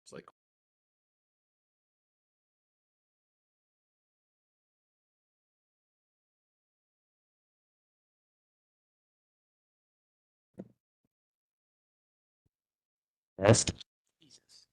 It's like Test. Jesus.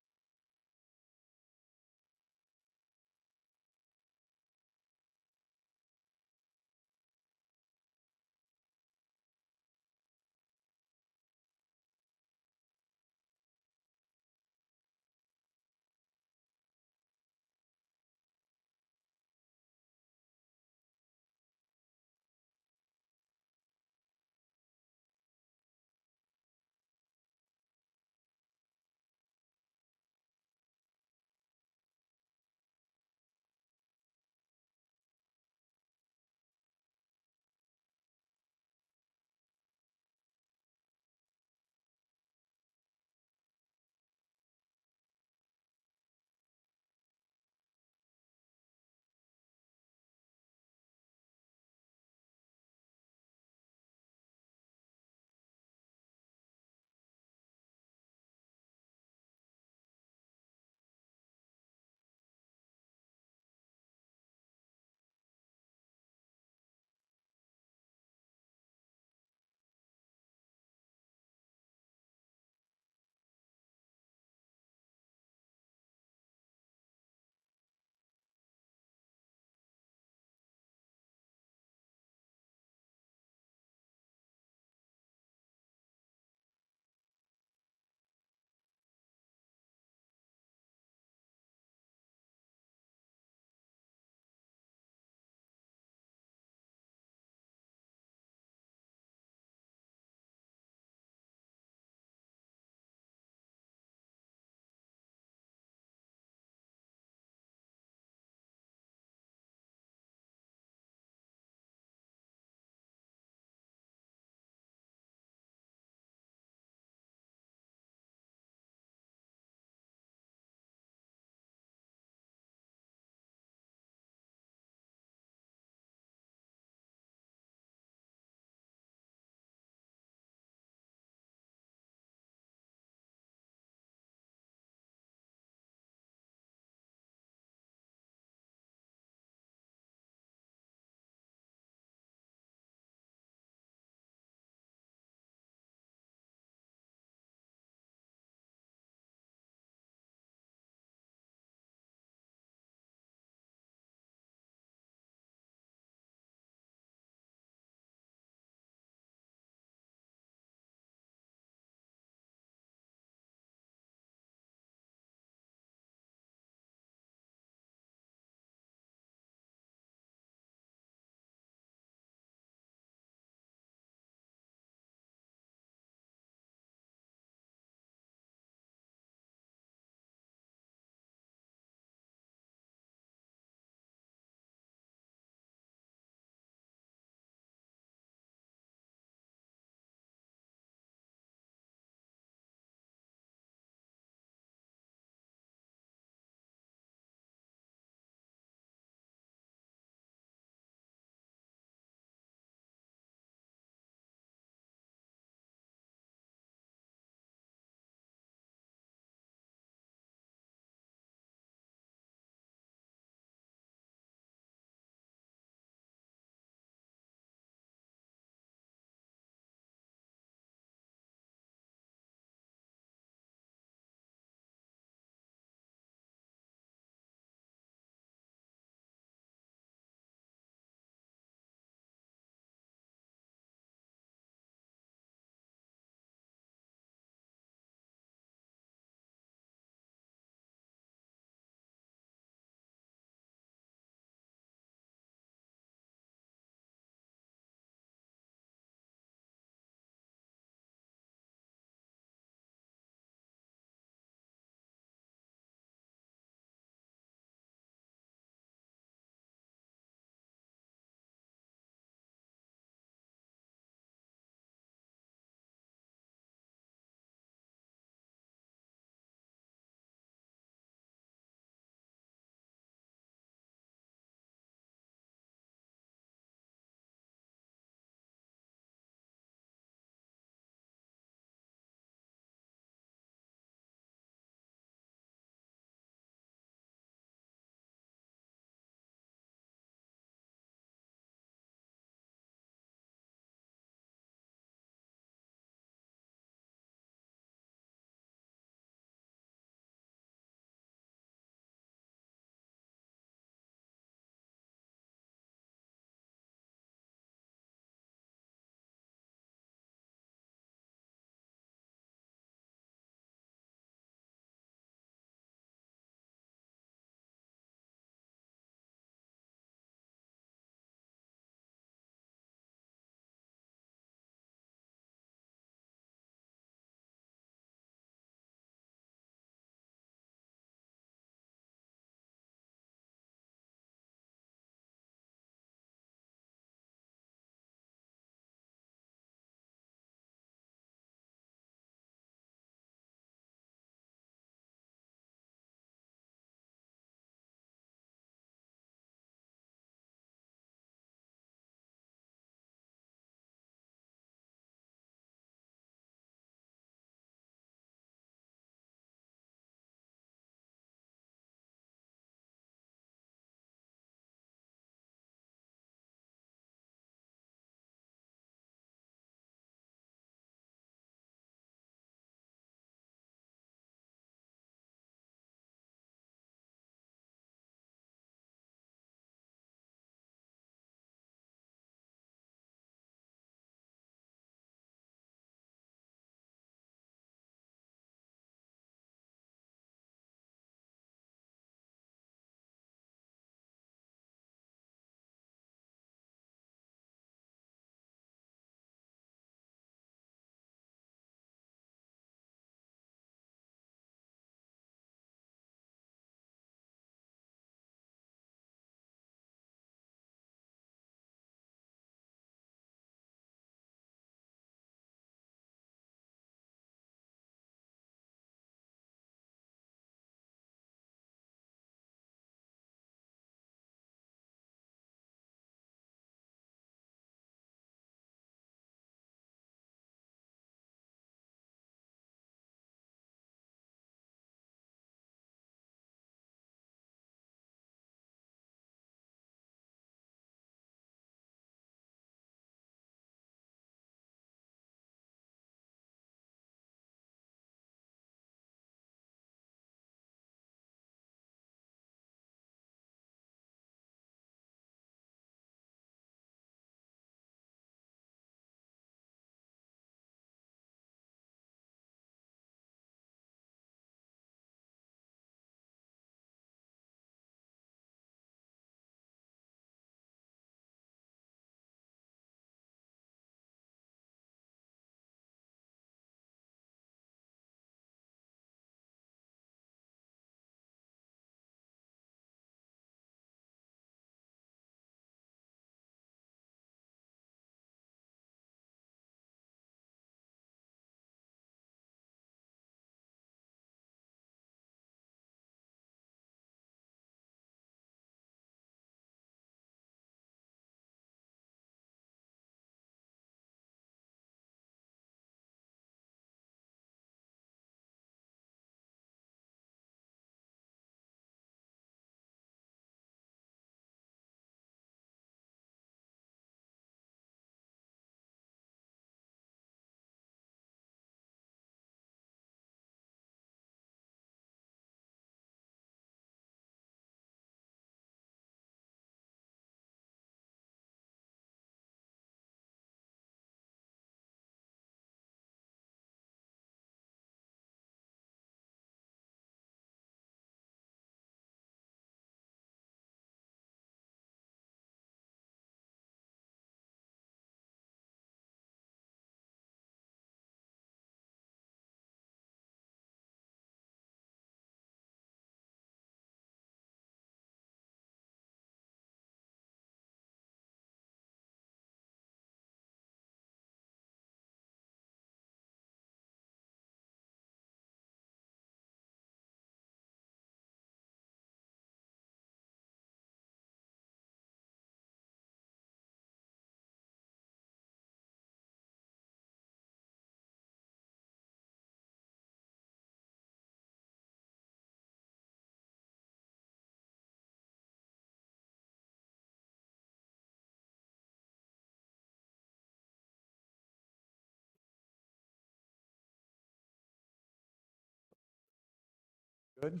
Good.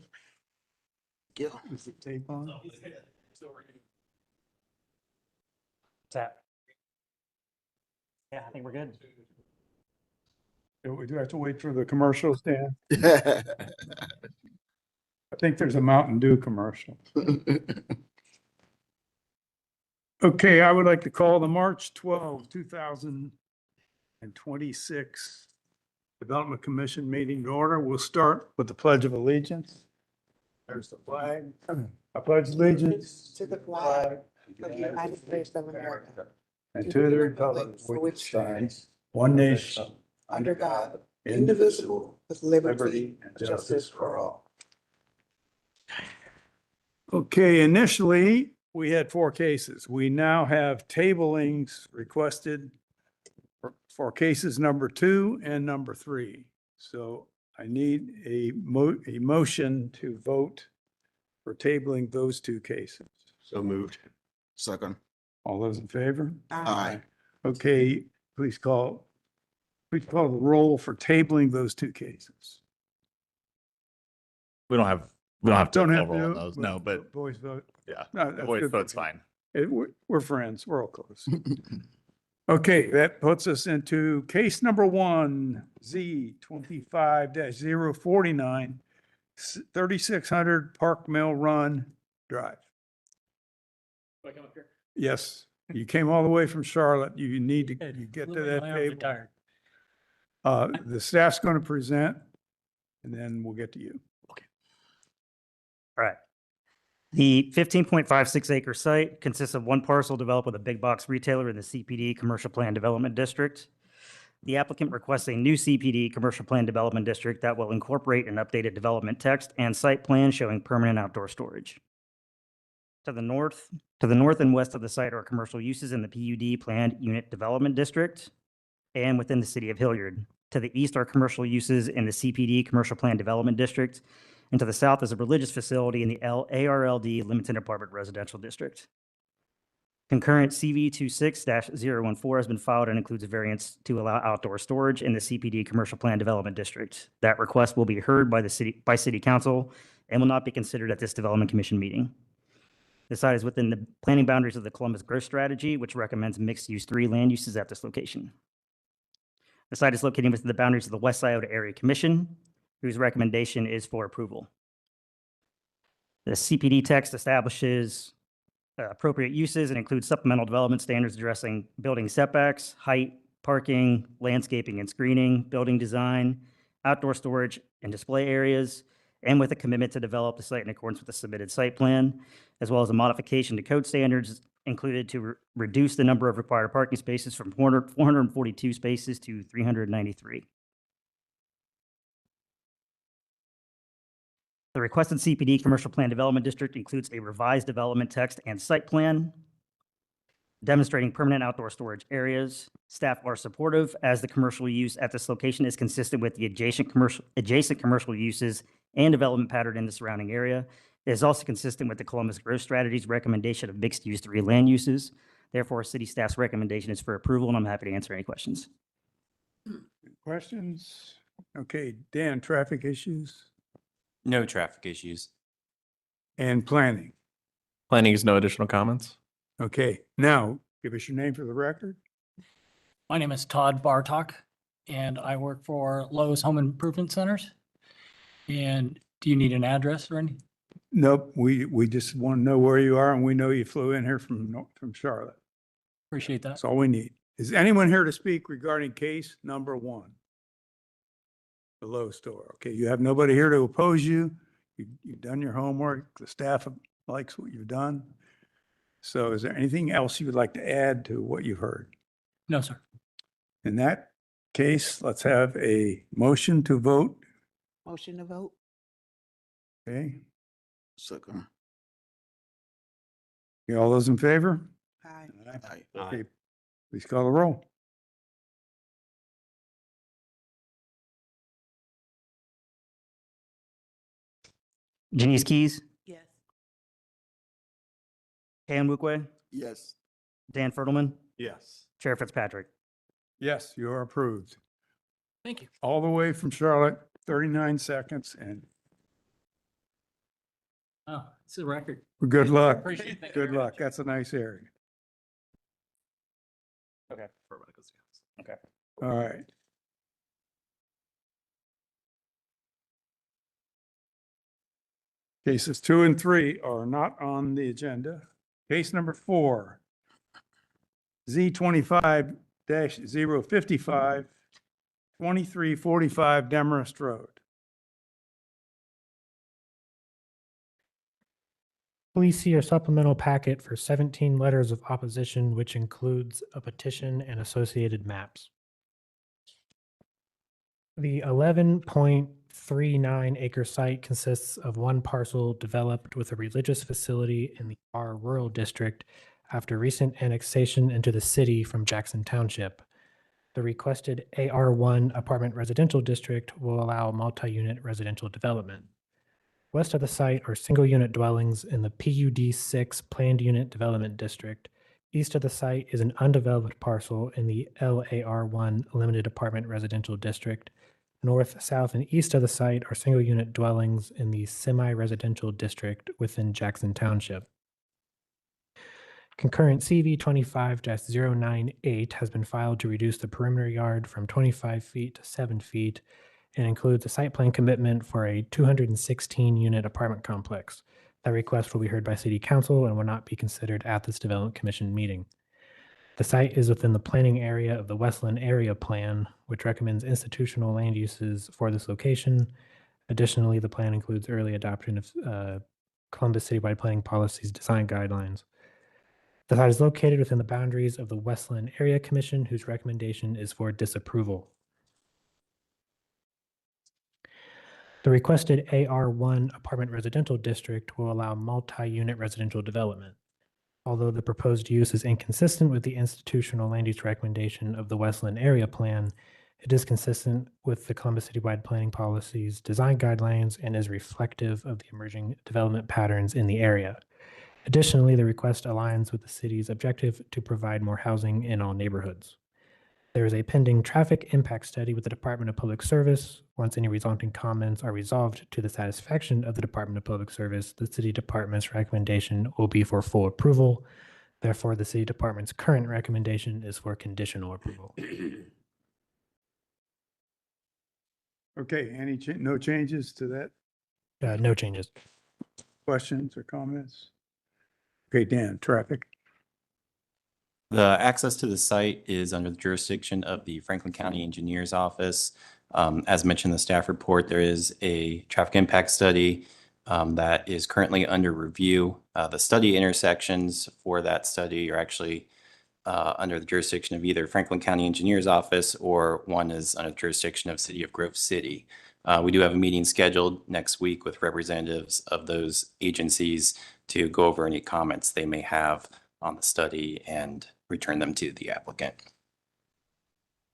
Yeah. Is the tape on? Tap. Yeah, I think we're good. Do we do have to wait for the commercials, Dan? I think there's a Mountain Dew commercial. Okay, I would like to call the March 12, 2026 Development Commission meeting to order. We'll start with the Pledge of Allegiance. There's the flag. I pledge allegiance To the flag of the United States of America, and to the republic for which stands one nation, under God, indivisible, with liberty liberty and and justice for all. Okay, initially, we had 4 cases. We now have tablings requested for cases number 2 and number 3. So I need a motion to vote for tabling those 2 cases. So moved. Second. All those in favor? Aye. Okay, please call the roll for tabling those 2 cases. We don't have to Don't call have roll on to. those. No, but Voice vote. yeah, No, that's voice good. vote's fine. We're friends. We're all close. Okay, that puts us into case number 1, Z 25-049, 3600 Park Mill Run Drive. Do I come up here? Yes, you came all the way from Charlotte. You need to you get to that table. Tired. The staff's going to present and then we'll get to you. All right. The 15.56 acre site consists of one parcel developed with a big box retailer in the CPD Commercial Plan Development District. The applicant requests a new CPD Commercial Plan Development District that will incorporate an updated development text and site plan showing permanent outdoor storage. To the north and west of the site are commercial uses in the PUD Planned Unit Development District and within the city of Hilliard. To the east are commercial uses in the CPD Commercial Plan Development District. And to the south is a religious facility in the ARLD Limited Apartment Residential District. Concurrent CV26-014 has been filed and includes a variance to allow outdoor storage in the CPD Commercial Plan Development District. That request will be heard by City Council and will not be considered at this Development Commission meeting. The site is within the planning boundaries of the Columbus Growth Strategy, which recommends mixed-use 3 land uses at this location. The site is located within the boundaries of the West Scioto Area Commission, whose recommendation is for approval. The CPD text establishes appropriate uses and includes supplemental development standards addressing building setbacks, height, parking, landscaping and screening, building design, outdoor storage and display areas, and with a commitment to develop the site in accordance with the submitted site plan, as well as a modification to code standards included to reduce the number of required parking spaces from 442 spaces to 393. The requested CPD Commercial Plan Development District includes a revised development text and site plan demonstrating permanent outdoor storage areas. Staff are supportive as the commercial use at this location is consistent with the adjacent commercial uses and development pattern in the surrounding area. It is also consistent with the Columbus Growth Strategy's recommendation of mixed-use 3 land uses. Therefore, city staff's recommendation is for approval, and I'm happy to answer any questions. Questions? Okay, Dan, traffic issues No traffic issues. and planning. Planning is no additional comments. Okay, now give us your name for the record. My name is Todd Bartok, and I work for Lowe's Home Improvement Centers. And do you need an address or anything? Nope, we just want to know where you are and we know you flew in here from Charlotte. Appreciate that. That's all we need. Is anyone here to speak regarding case number 1? The Lowe's store. Okay, you have nobody here to oppose you. You've done your homework. The staff likes what you've done. So is there anything else you would like to add to what you've heard? No, sir. In that case, let's have a motion to vote. Motion to vote? Okay, Second. all those in favor? Aye. Aye. Okay, please call the roll. Janice Keys, Yes. Pam Wukwe, Yes. Dan Fertelman, Yes. Chair Fitzpatrick. Yes, you are approved. Thank you. All the way from Charlotte, 39 seconds, and Oh, it's a record. Good luck. Appreciate that Good very luck. much. That's a nice area. Okay. Okay. All right. Cases 2 and 3 are not on the agenda. Case number 4, Z25-055, 2345 Demarest Road. Please see your supplemental packet for 17 letters of opposition, which includes a petition and associated maps. The 11.39 acre site consists of one parcel developed with a religious facility in the R Rural District after recent annexation into the city from Jackson Township. The requested AR1 apartment residential district will allow multi-unit residential development. West of the site are single-unit dwellings in the PUD 6 Planned Unit Development District. East of the site is an undeveloped parcel in the LAR1 Limited Apartment Residential District. North, south, and east of the site are single-unit dwellings in the semi-residential district within Jackson Township. Concurrent CV 25-098 has been filed to reduce the perimeter yard from 25 feet to 7 feet and includes a site plan commitment for a 216-unit apartment complex. That request will be heard by City Council and will not be considered at this Development Commission meeting. The site is within the planning area of the Westland Area Plan, which recommends institutional land uses for this location. Additionally, the plan includes early adoption of Columbus Citywide Planning Policies design guidelines. The site is located within the boundaries of the Westland Area Commission, whose recommendation is for disapproval. The requested AR1 apartment residential district will allow multi-unit residential development. Although the proposed use is inconsistent with the institutional land use recommendation of the Westland Area Plan, it is consistent with the Columbus Citywide Planning Policies design guidelines and is reflective of the emerging development patterns in the area. Additionally, the request aligns with the city's objective to provide more housing in all neighborhoods. There is a pending traffic impact study with the Department of Public Service. Once any resulting comments are resolved to the satisfaction of the Department of Public Service, the City Department's recommendation will be for full approval. Therefore, the City Department's current recommendation is for conditional approval. Okay, no changes to that? No changes. Questions or comments? Okay, Dan, traffic. The access to the site is under the jurisdiction of the Franklin County Engineers Office. As mentioned in the staff report, there is a traffic impact study that is currently under review. The study intersections for that study are actually under the jurisdiction of either Franklin County Engineers Office or one is under the jurisdiction of City of Grove City. We do have a meeting scheduled next week with representatives of those agencies to go over any comments they may have on the study and return them to the applicant.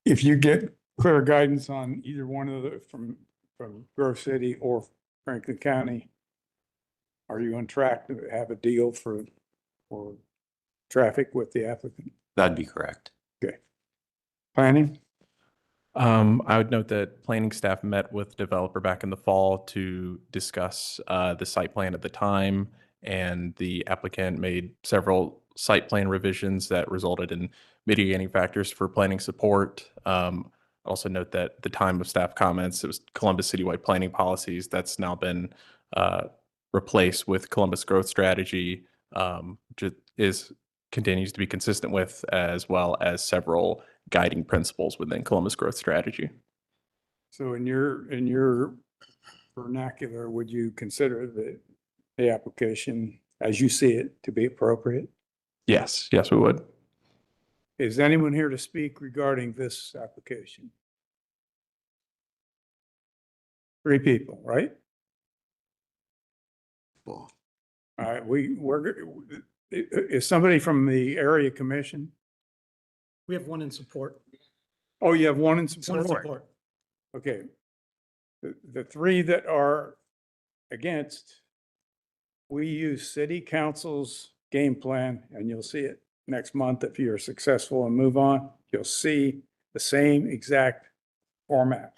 If you get clear guidance on either one of the, from Grove City or Franklin County, are you on track to have a deal for traffic with the applicant? That'd be correct. Okay. Planning? I would note that planning staff met with developer back in the fall to discuss the site plan at the time, and the applicant made several site plan revisions that resulted in mitigating factors for planning support. Also note that at the time of staff comments, it was Columbus Citywide Planning Policies. That's now been replaced with Columbus Growth Strategy, which continues to be consistent with, as well as several guiding principles within Columbus Growth Strategy. So in your vernacular, would you consider the application as you see it to be appropriate? Yes, we would. Is anyone here to speak regarding this application? 3 people, right? Well, All right, is somebody from the area commission? We have one in support. Oh, you have one in One in support? support. Okay. The 3 that are against, we use city council's game plan, and you'll see it next month if you're successful and move on. You'll see the same exact format.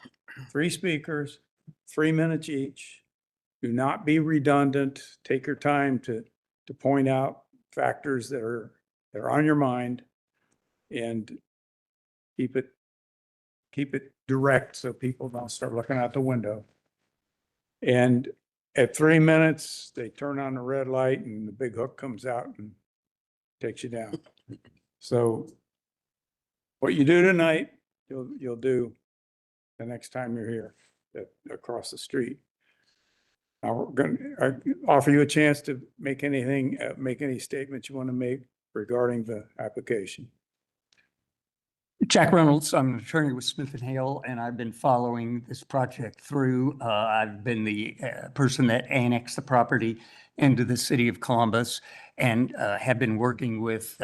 3 speakers, 3 minutes each. Do not be redundant. Take your time to point out factors that are on your mind and keep it direct so people don't start looking out the window. And at 3 minutes, they turn on the red light and the big hook comes out and takes you down. So what you do tonight, you'll do the next time you're here across the street. Now, we're going to offer you a chance to make any statements you want to make regarding the application. Jack Reynolds, I'm an attorney with Smith and Hale, and I've been following this project through. I've been the person that annexed the property into the city of Columbus and have been working with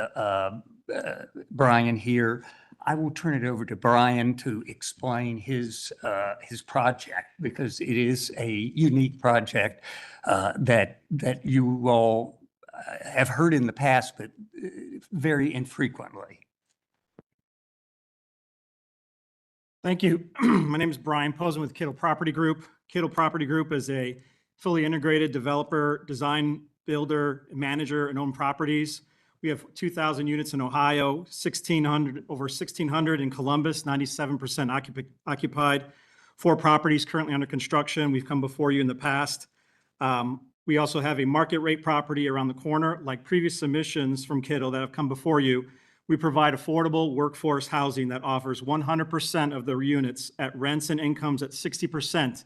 Brian here. I will turn it over to Brian to explain his project because it is a unique project that you all have heard in the past, but very infrequently. Thank you. My name is Brian Posen with Kittle Property Group. Kittle Property Group is a fully integrated developer, design, builder, manager, and own properties. We have 2,000 units in Ohio, over 1,600 in Columbus, 97% occupied. 4 properties currently under construction. We've come before you in the past. We also have a market rate property around the corner. Like previous submissions from Kittle that have come before you, we provide affordable workforce housing that offers 100% of the units at rents and incomes at 60%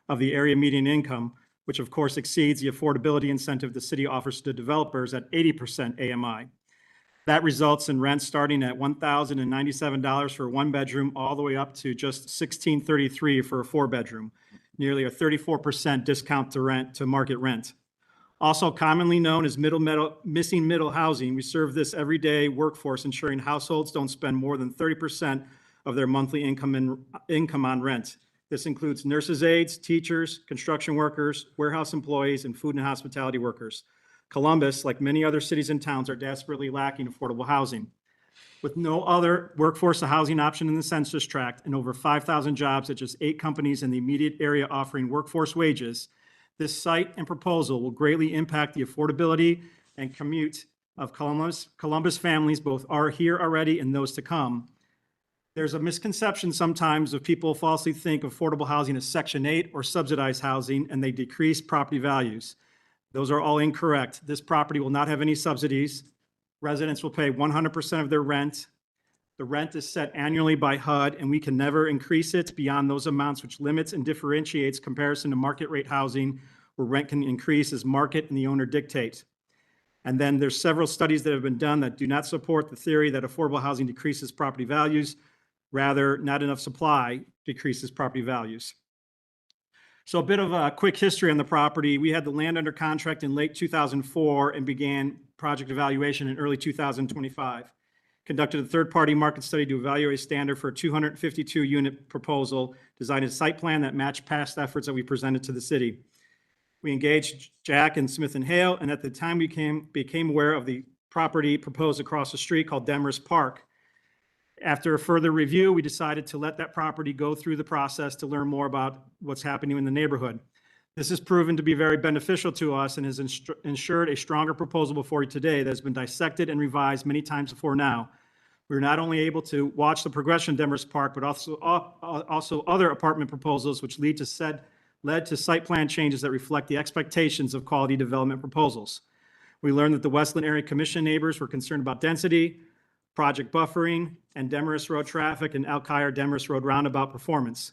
of the area median income, which of course exceeds the affordability incentive the city offers to developers at 80% AMI. That results in rents starting at $1,097 for a 1-bedroom all the way up to just $1,633 for a 4-bedroom, nearly a 34% discount to market rent. Also commonly known as missing middle housing, we serve this everyday workforce, ensuring households don't spend more than 30% of their monthly income on rent. This includes nurses' aides, teachers, construction workers, warehouse employees, and food and hospitality workers. Columbus, like many other cities and towns, are desperately lacking affordable housing. With no other workforce housing option in the census tract and over 5,000 jobs at just 8 companies in the immediate area offering workforce wages, this site and proposal will greatly impact the affordability and commute of Columbus families, both are here already and those to come. There's a misconception sometimes of people falsely think affordable housing as Section 8 or subsidized housing, and they decrease property values. Those are all incorrect. This property will not have any subsidies. Residents will pay 100% of their rent. The rent is set annually by HUD, and we can never increase it beyond those amounts, which limits and differentiates comparison to market rate housing, where rent can increase as market and the owner dictate. And then there's several studies that have been done that do not support the theory that affordable housing decreases property values. Rather, not enough supply decreases property values. So a bit of a quick history on the property. We had the land under contract in late 2004 and began project evaluation in early 2025. Conducted a third-party market study to evaluate a standard for a 252-unit proposal, designed a site plan that matched past efforts that we presented to the city. We engaged Jack and Smith and Hale, and at the time we became aware of the property proposed across the street called Demarest Park. After a further review, we decided to let that property go through the process to learn more about what's happening in the neighborhood. This has proven to be very beneficial to us and has ensured a stronger proposal before you today that has been dissected and revised many times before now. We're not only able to watch the progression of Demarest Park, but also other apartment proposals which led to site plan changes that reflect the expectations of quality development proposals. We learned that the Westland Area Commission neighbors were concerned about density, project buffering, and Demarest Road traffic and Alkire Demarest Road roundabout performance.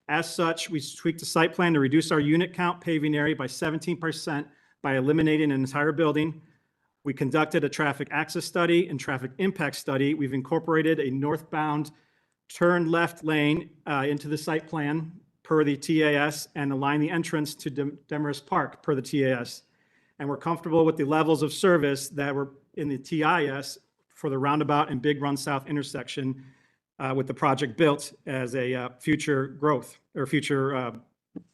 As such, we tweaked the site plan to reduce our unit count paving area by 17% by eliminating an entire building. We conducted a traffic access study and traffic impact study. We've incorporated a northbound turn left lane into the site plan per the TAS and aligned the entrance to Demarest Park per the TAS. And we're comfortable with the levels of service that were in the TIS for the roundabout and Big Run South intersection with the project built as a future growth or future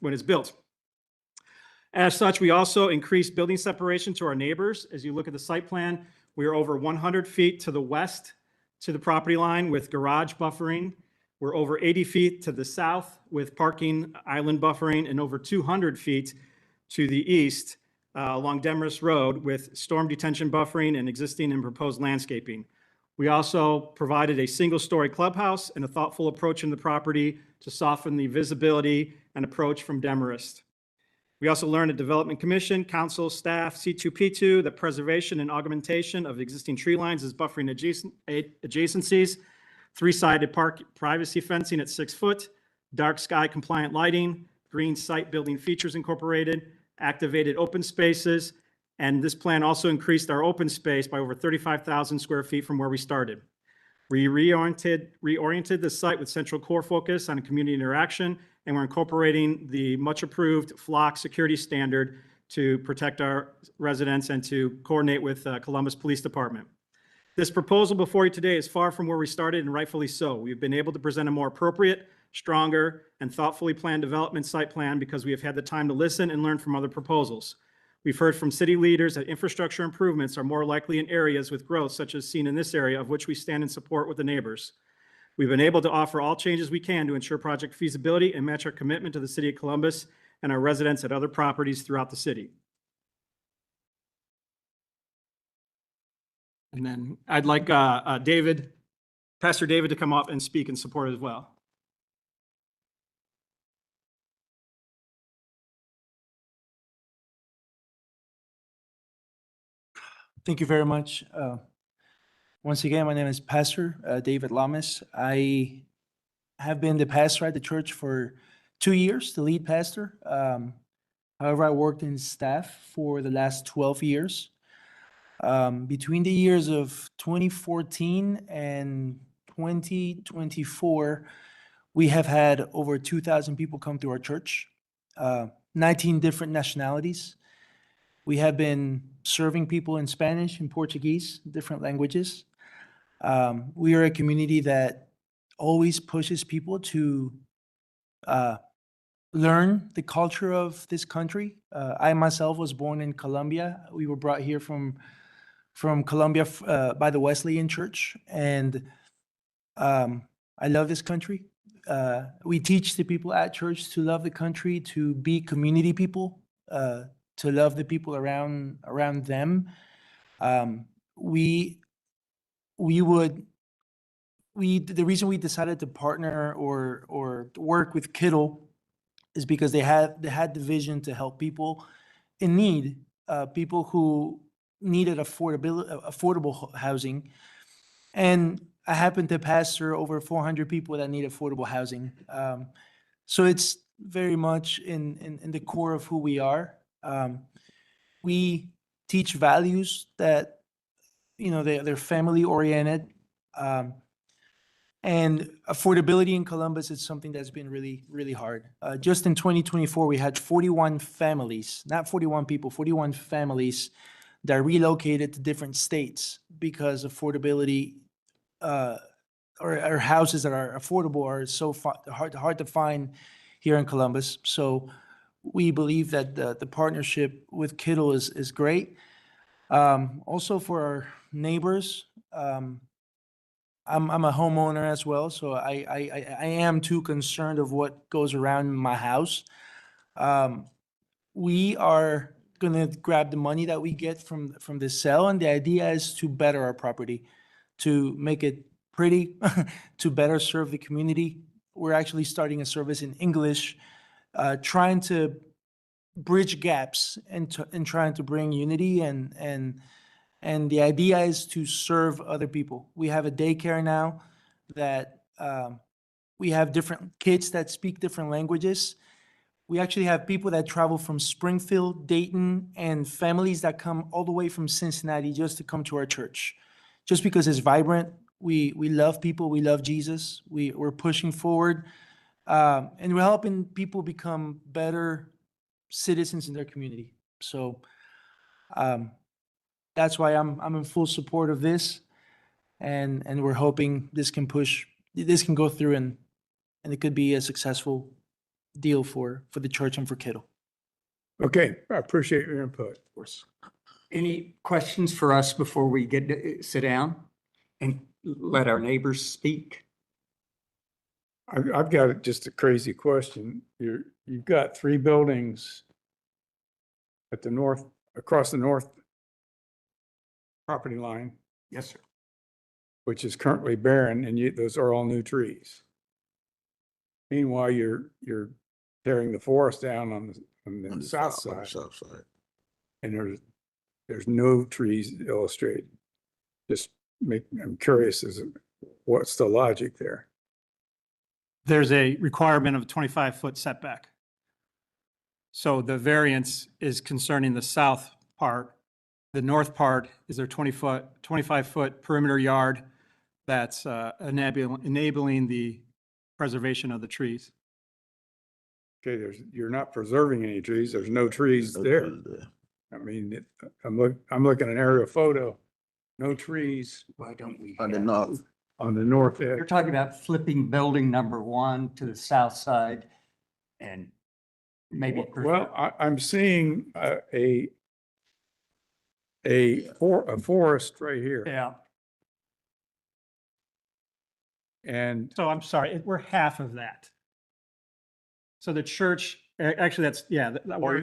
when it's built. As such, we also increased building separation to our neighbors. As you look at the site plan, we are over 100 feet to the west to the property line with garage buffering. We're over 80 feet to the south with parking island buffering and over 200 feet to the east along Demarest Road with storm detention buffering and existing and proposed landscaping. We also provided a single-story clubhouse and a thoughtful approach in the property to soften the visibility and approach from Demarest. We also learned at Development Commission, Council, staff, C2P2, that preservation and augmentation of existing tree lines is buffering adjacencies, three-sided park privacy fencing at 6 foot, dark sky compliant lighting, green site building features incorporated, activated open spaces, and this plan also increased our open space by over 35,000 square feet from where we started. We reoriented the site with central core focus on community interaction, and we're incorporating the much-approved flock security standard to protect our residents and to coordinate with Columbus Police Department. This proposal before you today is far from where we started, and rightfully so. We've been able to present a more appropriate, stronger, and thoughtfully planned development site plan because we have had the time to listen and learn from other proposals. We've heard from city leaders that infrastructure improvements are more likely in areas with growth such as seen in this area, of which we stand in support with the neighbors. We've been able to offer all changes we can to ensure project feasibility and match our commitment to the city of Columbus and our residents at other properties throughout the city. And then I'd like Pastor David to come up and speak in support as well. Thank you very much. Once again, my name is Pastor David Lamas. I have been the pastor at the church for 2 years, the lead pastor. However, I worked in staff for the last 12 years. Between the years of 2014 and 2024, we have had over 2,000 people come to our church, 19 different nationalities. We have been serving people in Spanish and Portuguese, different languages. We are a community that always pushes people to learn the culture of this country. I myself was born in Colombia. We were brought here from Colombia by the Wesleyan Church, and I love this country. We teach the people at church to love the country, to be community people, to love the people around them. The reason we decided to partner or work with Kittle is because they had the vision to help people in need, people who needed affordable housing. And I happen to pastor over 400 people that need affordable housing. So it's very much in the core of who we are. We teach values that, they're family oriented. And affordability in Columbus is something that's been really, really hard. Just in 2024, we had 41 families, not 41 people, 41 families that relocated to different states because affordability or houses that are affordable are so hard to find here in Columbus. So we believe that the partnership with Kittle is great. Also for our neighbors, I'm a homeowner as well, so I am too concerned of what goes around my house. We are gonna grab the money that we get from the sale, and the idea is to better our property, to make it pretty, to better serve the community. We're actually starting a service in English, trying to bridge gaps and trying to bring unity and the idea is to serve other people. We have a daycare now that we have different kids that speak different languages. We actually have people that travel from Springfield, Dayton, and families that come all the way from Cincinnati just to come to our church. Just because it's vibrant, we love people, we love Jesus, we're pushing forward, and we're helping people become better citizens in their community. So that's why I'm in full support of this, and we're hoping this can go through and it could be a successful deal for the church and for Kittle. Okay, I appreciate your input. Of course. Any questions for us before we get to sit down and let our neighbors speak? I've got just a crazy question. You've got 3 buildings at the north, across the north property line, Yes, sir. which is currently barren, and those are all new trees. Meanwhile, you're tearing the forest down on the On the south on the side, south side. and there's no trees illustrated. I'm curious as to what's the logic there? There's a requirement of a 25-foot setback. So the variance is concerning the south part. The north part is their 25-foot perimeter yard that's enabling the preservation of the trees. Okay, you're not preserving any trees. There's no trees there. I mean, I'm looking at an aerial photo, no trees Why don't we? On the have- north. on the north You're edge. talking about flipping building number 1 to the south side and maybe. Well, I'm seeing a forest right here, Yeah. and So I'm sorry, we're half of that. So the church, actually, that's, yeah, or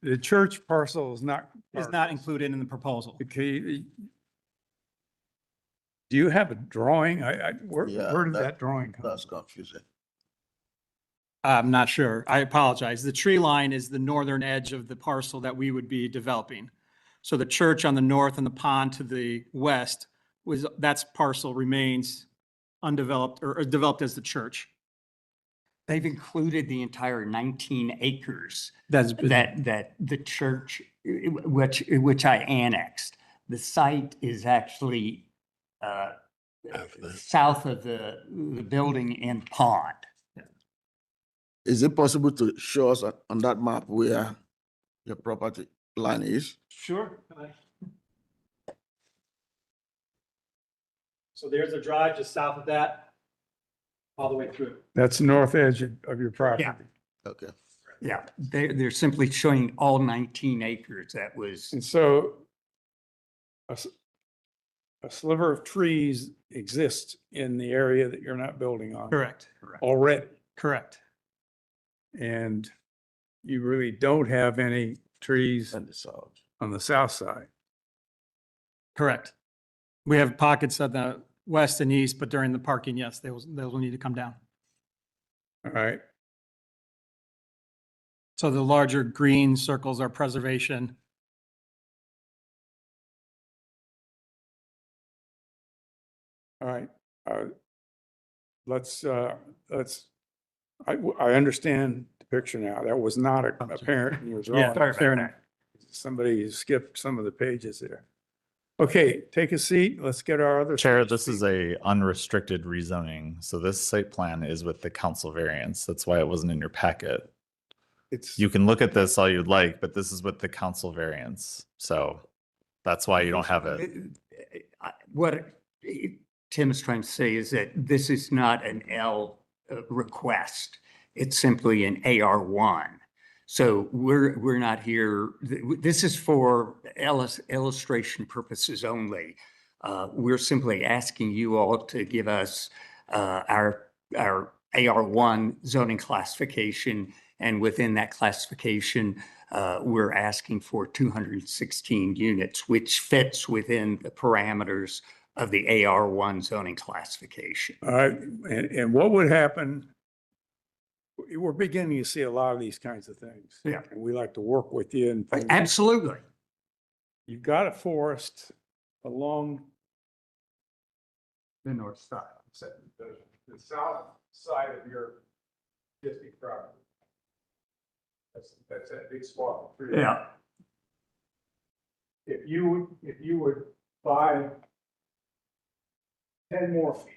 the church parcel is not. is not included in the proposal. Okay. Do you have a drawing? Where Yeah, did that drawing come? That's confusing. I'm not sure. I apologize. The tree line is the northern edge of the parcel that we would be developing. So the church on the north and the pond to the west that parcel remains undeveloped or developed as the church. They've included the entire 19 acres That's that the church, which I annexed. The site is actually south of the building and pond. Is it possible to show us on that map where your property line is? Sure. So there's a drive just south of that, all the way through. That's the north edge of your property. Yeah. Okay. Yeah, they're simply showing all 19 acres. That was, And so a sliver of trees exists in the area that you're not building on Correct. already. Correct. And you really don't have any trees And the south. on the south side. Correct. We have pockets of the west and east, but during the parking, yes, those will need to come down. All right. So the larger green circles are preservation. All right. I understand the picture now. That was not apparent in your drawing. Fair enough. Somebody skipped some of the pages there. Okay, take a seat. Let's get our other. Chair, this is a unrestricted rezoning, so this site plan is with the council variance. That's why it wasn't in your packet. You can look at this all you'd like, but this is with the council variance, so that's why you don't have it. what Tim is trying to say is that this is not an L request. It's simply an AR1. So we're not here. This is for illustration purposes only. We're simply asking you all to give us our AR1 zoning classification. And within that classification, we're asking for 216 units, which fits within the parameters of the AR1 zoning classification. All right, and what would happen? We're beginning to see a lot of these kinds of things. Yeah. And we like to work with you and. Absolutely. You've got a forest along The north side. the south side of your district property. That's that big swath of trees. Yeah. If you would buy 10 more feet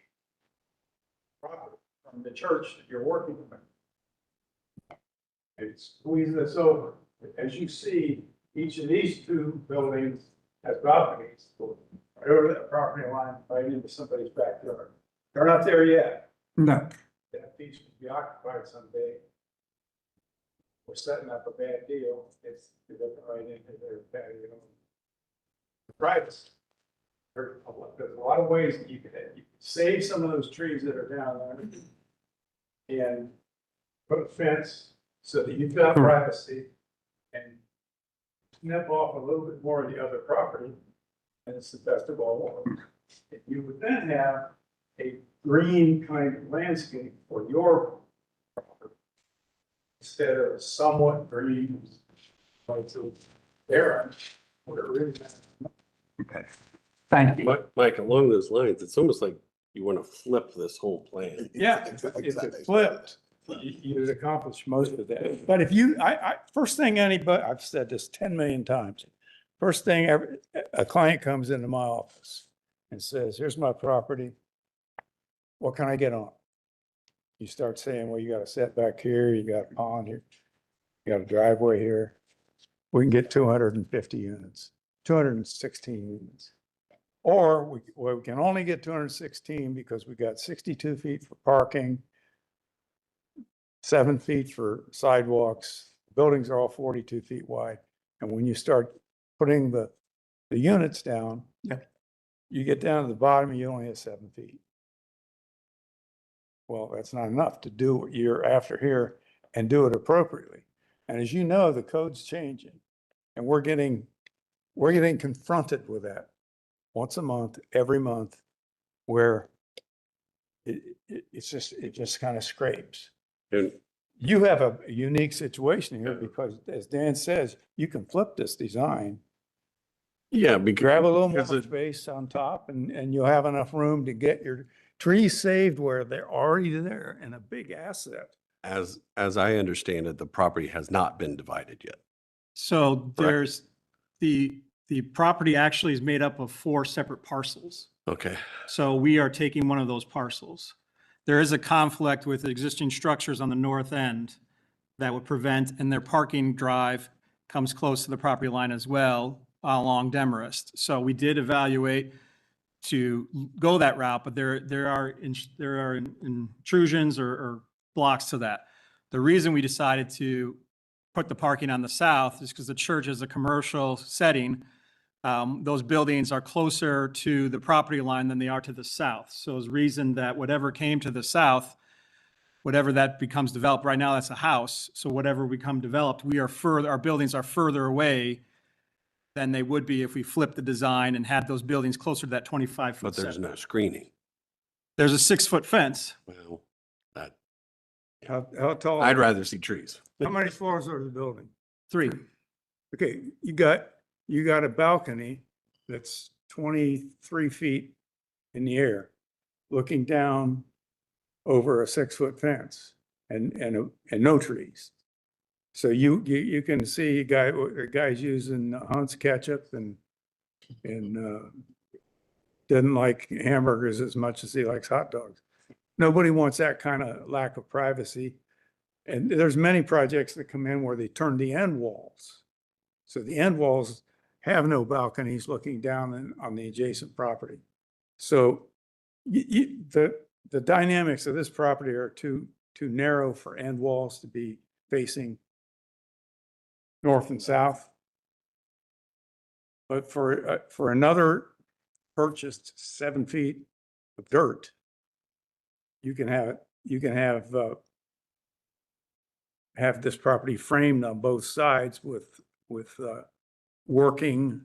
property from the church that you're working with, and squeeze this over, as you see, each of these two buildings has balconies right over that property line, right into somebody's backyard. They're not there yet. No. That piece will be occupied someday. We're setting up a bad deal. It's looking right into their patio. Privacy. There's a lot of ways that you can save some of those trees that are down there and put a fence so that you've got privacy and snip off a little bit more of the other property, and it's the best of all worlds. You would then have a green kind of landscape for your property instead of somewhat green, like so there, where it really matters. Okay. Thank you. Mike, along those lines, it's almost like you want to flip this whole plan. Yeah, if it flipped, you'd accomplish most of that. But if you, first thing anybody, I've said this 10 million times. First thing ever, a client comes into my office and says, here's my property. What can I get on? You start saying, well, you got a setback here, you got a pond here, you got a driveway here. We can get 250 units, 216 units. Or we can only get 216 because we got 62 feet for parking, 7 feet for sidewalks. Buildings are all 42 feet wide. And when you start putting the units down, you get down to the bottom and you only have 7 feet. Well, that's not enough to do what you're after here and do it appropriately. And as you know, the code's changing and we're getting confronted with that once a month, every month, where it just kind of scrapes. And You have a unique situation here because, as Dan says, you can flip this design, yeah, grab a little more because space on top, and you'll have enough room to get your trees saved where they're already there and a big asset. as I understand it, the property has not been divided yet. So there's, the property actually is made up of 4 separate parcels. Okay. So we are taking one of those parcels. There is a conflict with existing structures on the north end that would prevent, and their parking drive comes close to the property line as well along Demarest. So we did evaluate to go that route, but there are intrusions or blocks to that. The reason we decided to put the parking on the south is because the church is a commercial setting. Those buildings are closer to the property line than they are to the south. So it's reason that whatever came to the south, whatever that becomes developed, right now that's a house. So whatever become developed, our buildings are further away than they would be if we flipped the design and had those buildings closer to that 25-foot But there's setback. no screening. There's a 6-foot fence. Well, that, How tall? I'd rather see trees. How many floors are the building? 3. Okay, you got a balcony that's 23 feet in the air, looking down over a 6-foot fence and no trees. So you can see a guy's using Hunt's ketchup and doesn't like hamburgers as much as he likes hot dogs. Nobody wants that kind of lack of privacy. And there's many projects that come in where they turn the end walls. So the end walls have no balconies looking down on the adjacent property. So the dynamics of this property are too narrow for end walls to be facing north and south. But for another purchased 7 feet of dirt, you can have this property framed on both sides with working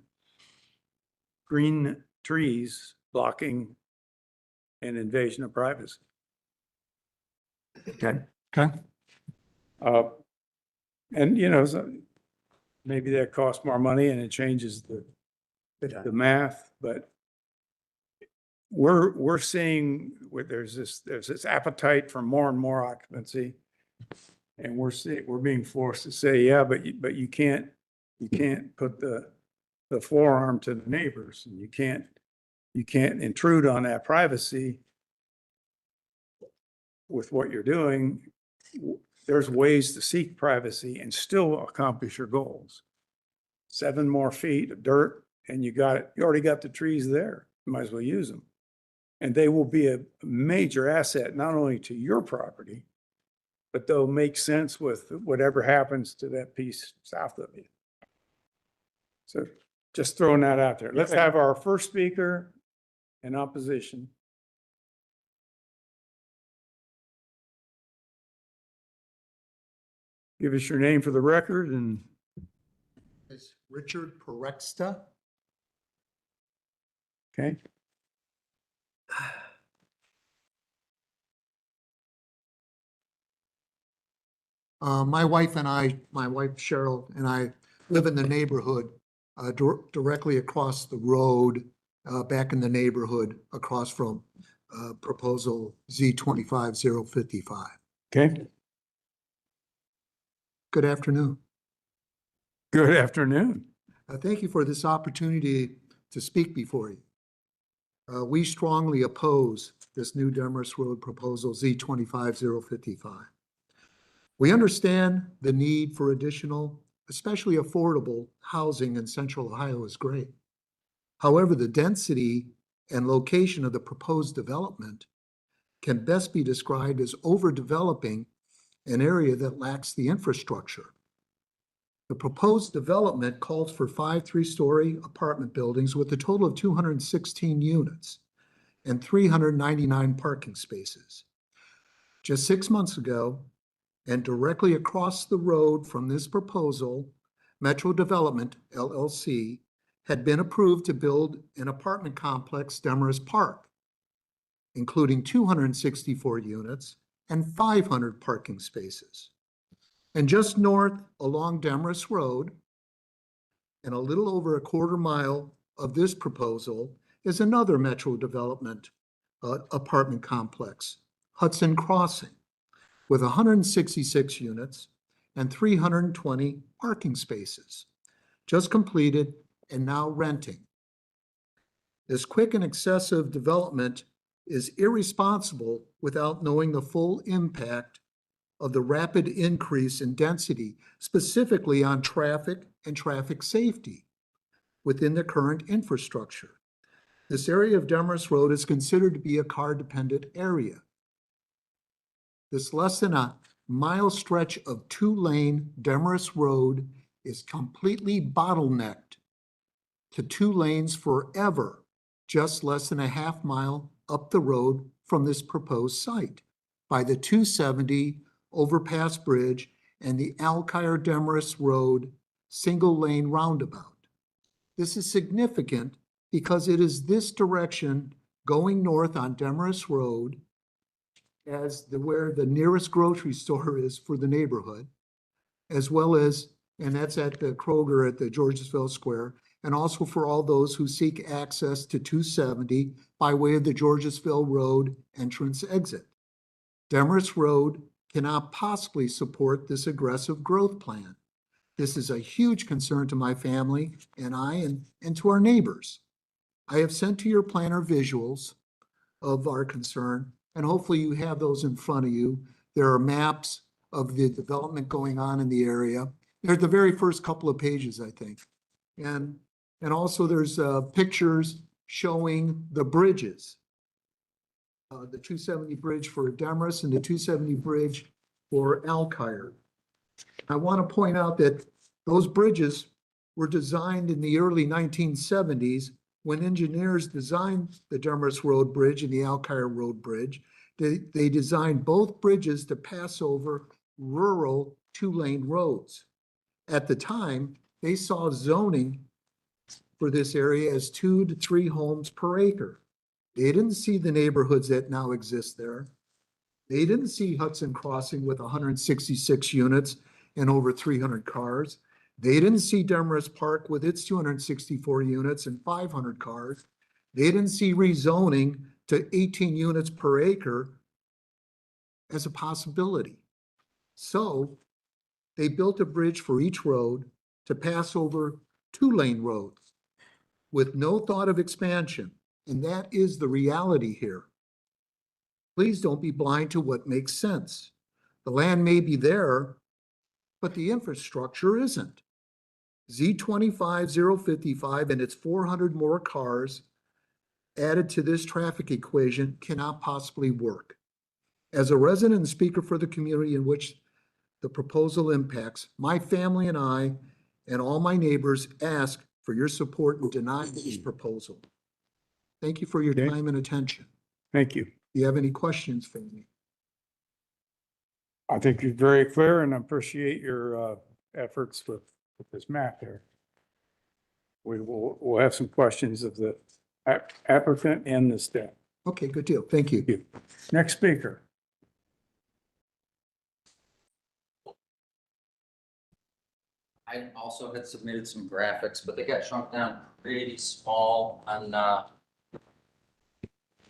green trees blocking an invasion of privacy. Okay. And so maybe that costs more money and it changes the math, but we're seeing there's this appetite for more and more occupancy. And we're being forced to say, yeah, but you can't put the forearm to the neighbors, and you can't intrude on that privacy with what you're doing. There's ways to seek privacy and still accomplish your goals. 7 more feet of dirt and you already got the trees there. You might as well use them. And they will be a major asset, not only to your property, but they'll make sense with whatever happens to that piece south of you. So just throwing that out there. Let's have our first speaker in opposition. Give us your name for the record and. Richard Perexta. Okay, My wife and I, my wife Cheryl and I live in the neighborhood directly across the road, back in the neighborhood across from proposal Z25055. okay. Good afternoon. Good afternoon. Thank you for this opportunity to speak before you. We strongly oppose this new Demarest Road proposal Z25055. We understand the need for additional, especially affordable housing in Central Ohio is great. However, the density and location of the proposed development can best be described as overdeveloping an area that lacks the infrastructure. The proposed development calls for 5 3-story apartment buildings with a total of 216 units and 399 parking spaces. Just 6 months ago, and directly across the road from this proposal, Metro Development, LLC, had been approved to build an apartment complex, Demarest Park, including 264 units and 500 parking spaces. And just north along Demarest Road, and a little over a quarter mile of this proposal, is another Metro Development apartment complex, Hudson Crossing, with 166 units and 320 parking spaces, just completed and now renting. This quick and excessive development is irresponsible without knowing the full impact of the rapid increase in density, specifically on traffic and traffic safety within the current infrastructure. This area of Demarest Road is considered to be a car-dependent area. This less than a mile stretch of 2-lane Demarest Road is completely bottlenecked to 2 lanes forever, just less than a half mile up the road from this proposed site by the 270 overpass bridge and the Alkire Demarest Road single-lane roundabout. This is significant because it is this direction going north on Demarest Road as where the nearest grocery store is for the neighborhood, as well as, and that's at the Kroger at the Georgesville Square, and also for all those who seek access to 270 by way of the Georgesville Road entrance exit. Demarest Road cannot possibly support this aggressive growth plan. This is a huge concern to my family and and to our neighbors. I have sent to your planner visuals of our concern, and hopefully you have those in front of you. There are maps of the development going on in the area. They're the very first couple of pages, I think. And also there's pictures showing the bridges. The 270 bridge for Demarest and the 270 bridge for Alkire. I want to point out that those bridges were designed in the early 1970s when engineers designed the Demarest Road Bridge and the Alkire Road Bridge. They designed both bridges to pass over rural 2-lane roads. At the time, they saw zoning for this area as 2 to 3 homes per acre. They didn't see the neighborhoods that now exist there. They didn't see Hudson Crossing with 166 units and over 300 cars. They didn't see Demarest Park with its 264 units and 500 cars. They didn't see rezoning to 18 units per acre as a possibility. So they built a bridge for each road to pass over 2-lane roads with no thought of expansion. And that is the reality here. Please don't be blind to what makes sense. The land may be there, but the infrastructure isn't. Z25055 and its 400 more cars added to this traffic equation cannot possibly work. As a resident and speaker for the community in which the proposal impacts, my family and I and all my neighbors ask for your support in denying this proposal. Thank you for your Okay. time and attention. Thank you. Do you have any questions for me? I think you're very clear and I appreciate your efforts with this map here. we'll have some questions of the applicant and the staff. Okay, good deal. Thank you. Next speaker. I also had submitted some graphics, but they got shrunk down pretty small on the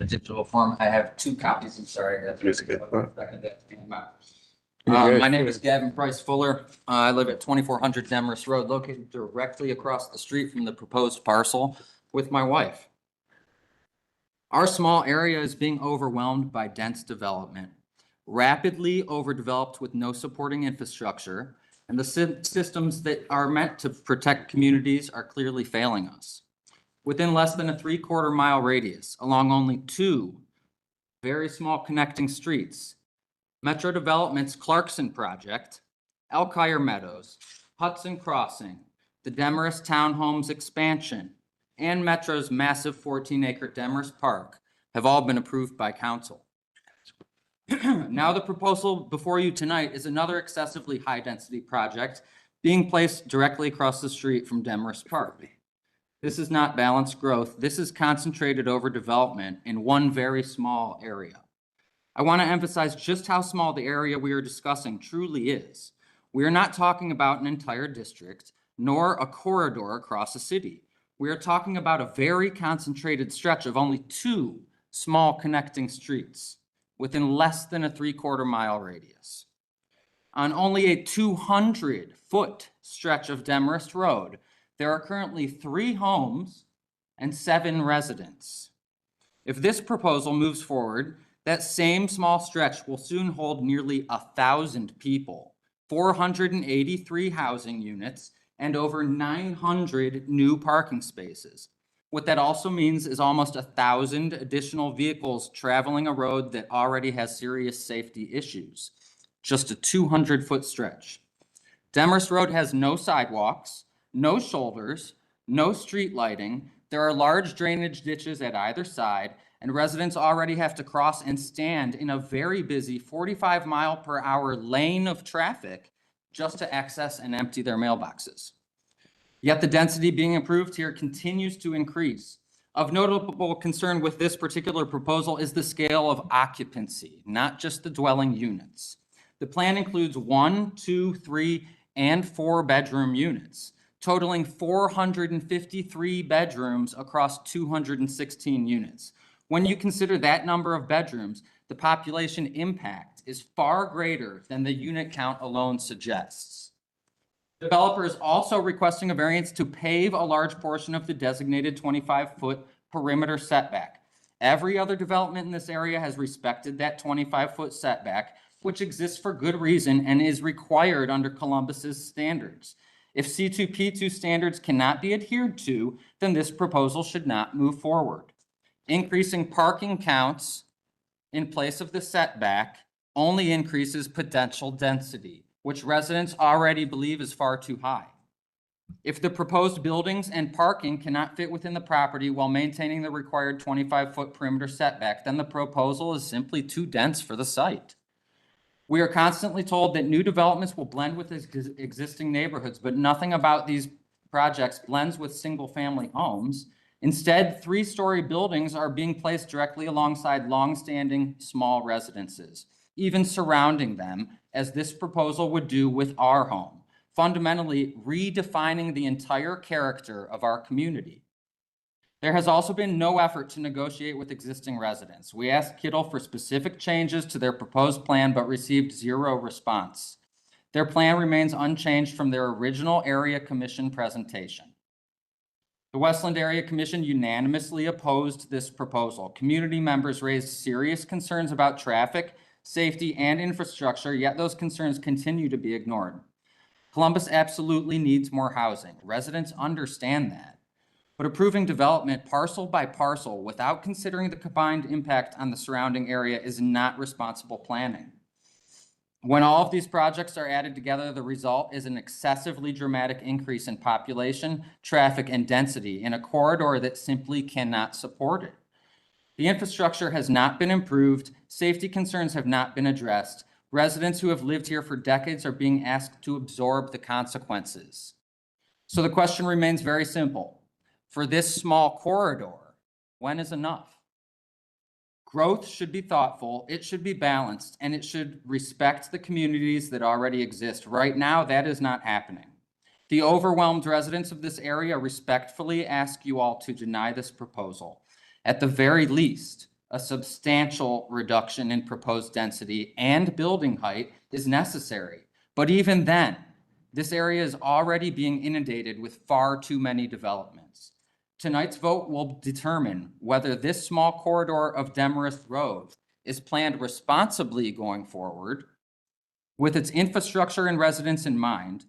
digital form. I have 2 copies. I'm sorry. I have my name is Gavin Price Fuller. I live at 2400 Demarest Road, located directly across the street from the proposed parcel with my wife. Our small area is being overwhelmed by dense development, rapidly overdeveloped with no supporting infrastructure, and the systems that are meant to protect communities are clearly failing us. Within less than a 3/4 mile radius, along only 2 very small connecting streets, Metro Development's Clarkson project, Elkhire Meadows, Hudson Crossing, the Demarest Townhomes expansion, and Metro's massive 14-acre Demarest Park have all been approved by council. Now the proposal before you tonight is another excessively high-density project being placed directly across the street from Demarest Park. This is not balanced growth. This is concentrated overdevelopment in one very small area. I want to emphasize just how small the area we are discussing truly is. We are not talking about an entire district, nor a corridor across a city. We are talking about a very concentrated stretch of only 2 small connecting streets within less than a 3/4 mile radius. On only a 200-foot stretch of Demarest Road, there are currently 3 homes and 7 residents. If this proposal moves forward, that same small stretch will soon hold nearly 1,000 people, 483 housing units, and over 900 new parking spaces. What that also means is almost 1,000 additional vehicles traveling a road that already has serious safety issues. Just a 200-foot stretch. Demarest Road has no sidewalks, no shoulders, no street lighting. There are large drainage ditches at either side, and residents already have to cross and stand in a very busy 45-mile-per-hour lane of traffic just to access and empty their mailboxes. Yet the density being approved here continues to increase. Of notable concern with this particular proposal is the scale of occupancy, not just the dwelling units. The plan includes 1, 2, 3, and 4 bedroom units, totaling 453 bedrooms across 216 units. When you consider that number of bedrooms, the population impact is far greater than the unit count alone suggests. The developer is also requesting a variance to pave a large portion of the designated 25-foot perimeter setback. Every other development in this area has respected that 25-foot setback, which exists for good reason and is required under Columbus's standards. If C2P2 standards cannot be adhered to, then this proposal should not move forward. Increasing parking counts in place of the setback only increases potential density, which residents already believe is far too high. If the proposed buildings and parking cannot fit within the property while maintaining the required 25-foot perimeter setback, then the proposal is simply too dense for the site. We are constantly told that new developments will blend with existing neighborhoods, but nothing about these projects blends with single-family homes. Instead, 3-story buildings are being placed directly alongside long-standing small residences, even surrounding them, as this proposal would do with our home, fundamentally redefining the entire character of our community. There has also been no effort to negotiate with existing residents. We asked Kittle for specific changes to their proposed plan, but received 0 response. Their plan remains unchanged from their original Area Commission presentation. The Westland Area Commission unanimously opposed this proposal. Community members raised serious concerns about traffic, safety, and infrastructure, yet those concerns continue to be ignored. Columbus absolutely needs more housing. Residents understand that. But approving development parcel by parcel without considering the combined impact on the surrounding area is not responsible planning. When all of these projects are added together, the result is an excessively dramatic increase in population, traffic, and density in a corridor that simply cannot support it. The infrastructure has not been improved, safety concerns have not been addressed. Residents who have lived here for decades are being asked to absorb the consequences. So the question remains very simple. for this small corridor. When is enough? Growth should be thoughtful, it should be balanced, and it should respect the communities that already exist. Right now, that is not happening. The overwhelmed residents of this area respectfully ask you all to deny this proposal. At the very least, a substantial reduction in proposed density and building height is necessary. But even then, this area is already being inundated with far too many developments. Tonight's vote will determine whether this small corridor of Demarest Road is planned responsibly going forward with its infrastructure and residents in mind,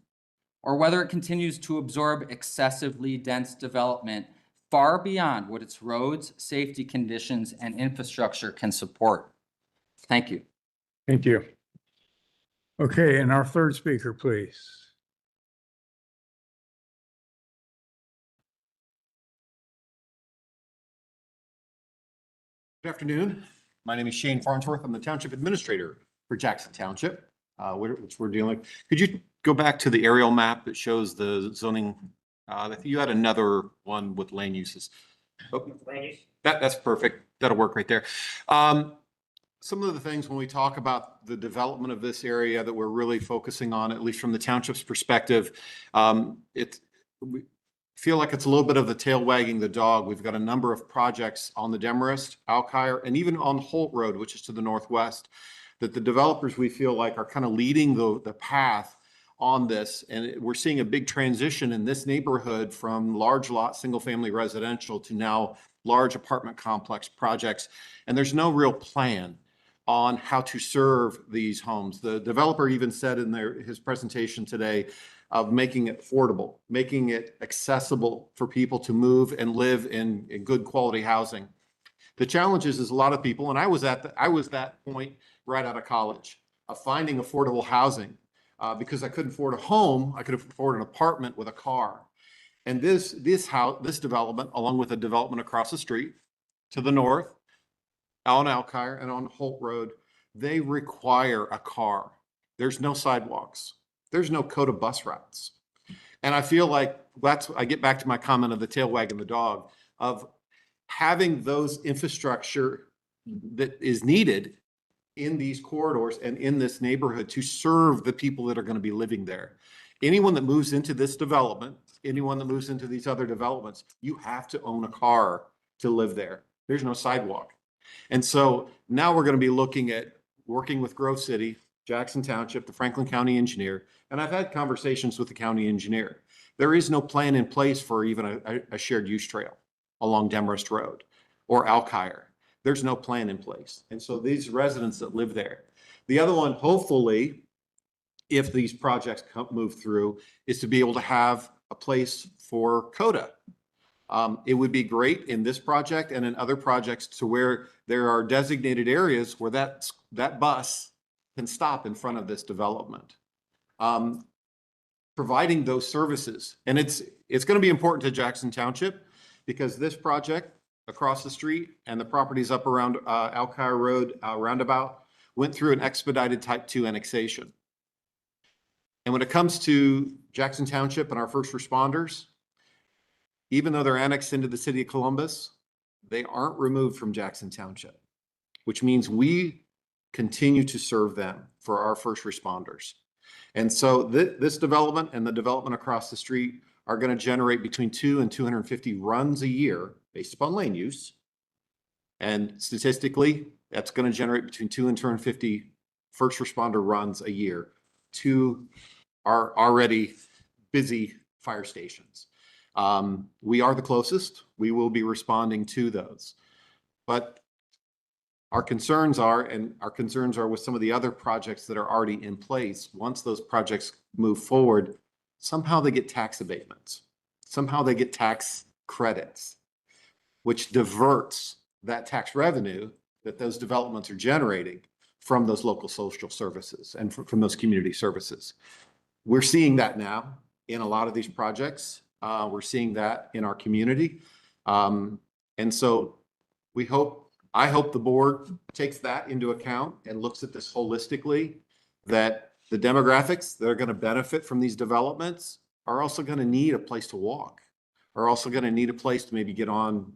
or whether it continues to absorb excessively dense development far beyond what its roads, safety conditions, and infrastructure can support. Thank you. Thank you. Okay, and our third speaker, please. Good afternoon. My name is Shane Farnsworth. I'm the Township Administrator for Jackson Township, which we're dealing with. Could you go back to the aerial map that shows the zoning? I think you had another one with land uses. Oh, that's perfect. That'll work right there. Some of the things when we talk about the development of this area that we're really focusing on, at least from the township's perspective, we feel like it's a little bit of the tail wagging the dog. We've got a number of projects on the Demarest, Alkire, and even on Holt Road, which is to the northwest, that the developers we feel like are kind of leading the path on this. And we're seeing a big transition in this neighborhood from large lot, single family residential to now large apartment complex projects. And there's no real plan on how to serve these homes. The developer even said in his presentation today of making it affordable, making it accessible for people to move and live in good quality housing. The challenge is a lot of people, and I was that point right out of college, of finding affordable housing because I couldn't afford a home, I could afford an apartment with a car. And this development, along with a development across the street to the north, on Alkire and on Holt Road, they require a car. There's no sidewalks. There's no code of bus routes. And I feel like I get back to my comment of the tail wagging the dog, of having those infrastructure that is needed in these corridors and in this neighborhood to serve the people that are going to be living there. Anyone that moves into this development, anyone that moves into these other developments, you have to own a car to live there. There's no sidewalk. And so now we're going to be looking at working with Grove City, Jackson Township, the Franklin County engineer, and I've had conversations with the county engineer. There is no plan in place for even a shared use trail along Demarest Road or Alkire. There's no plan in place. And so these residents that live there. The other one, hopefully, if these projects move through, is to be able to have a place for CODA. It would be great in this project and in other projects to where there are designated areas where that bus can stop in front of this development. Providing those services. And it's going to be important to Jackson Township because this project across the street and the properties up around Alkire Road roundabout went through an expedited type 2 annexation. And when it comes to Jackson Township and our first responders, even though they're annexed into the city of Columbus, they aren't removed from Jackson Township, which means we continue to serve them for our first responders. And so this development and the development across the street are going to generate between 2 and 250 runs a year based upon land use. And statistically, that's going to generate between 2 and 250 first responder runs a year to our already busy fire stations. We are the closest. We will be responding to those. But our concerns are with some of the other projects that are already in place. Once those projects move forward, somehow they get tax abatements. Somehow they get tax credits, which diverts that tax revenue that those developments are generating from those local social services and from those community services. We're seeing that now in a lot of these projects. We're seeing that in our community. And so I hope the board takes that into account and looks at this holistically, that the demographics that are going to benefit from these developments are also going to need a place to walk, are also going to need a place to maybe get on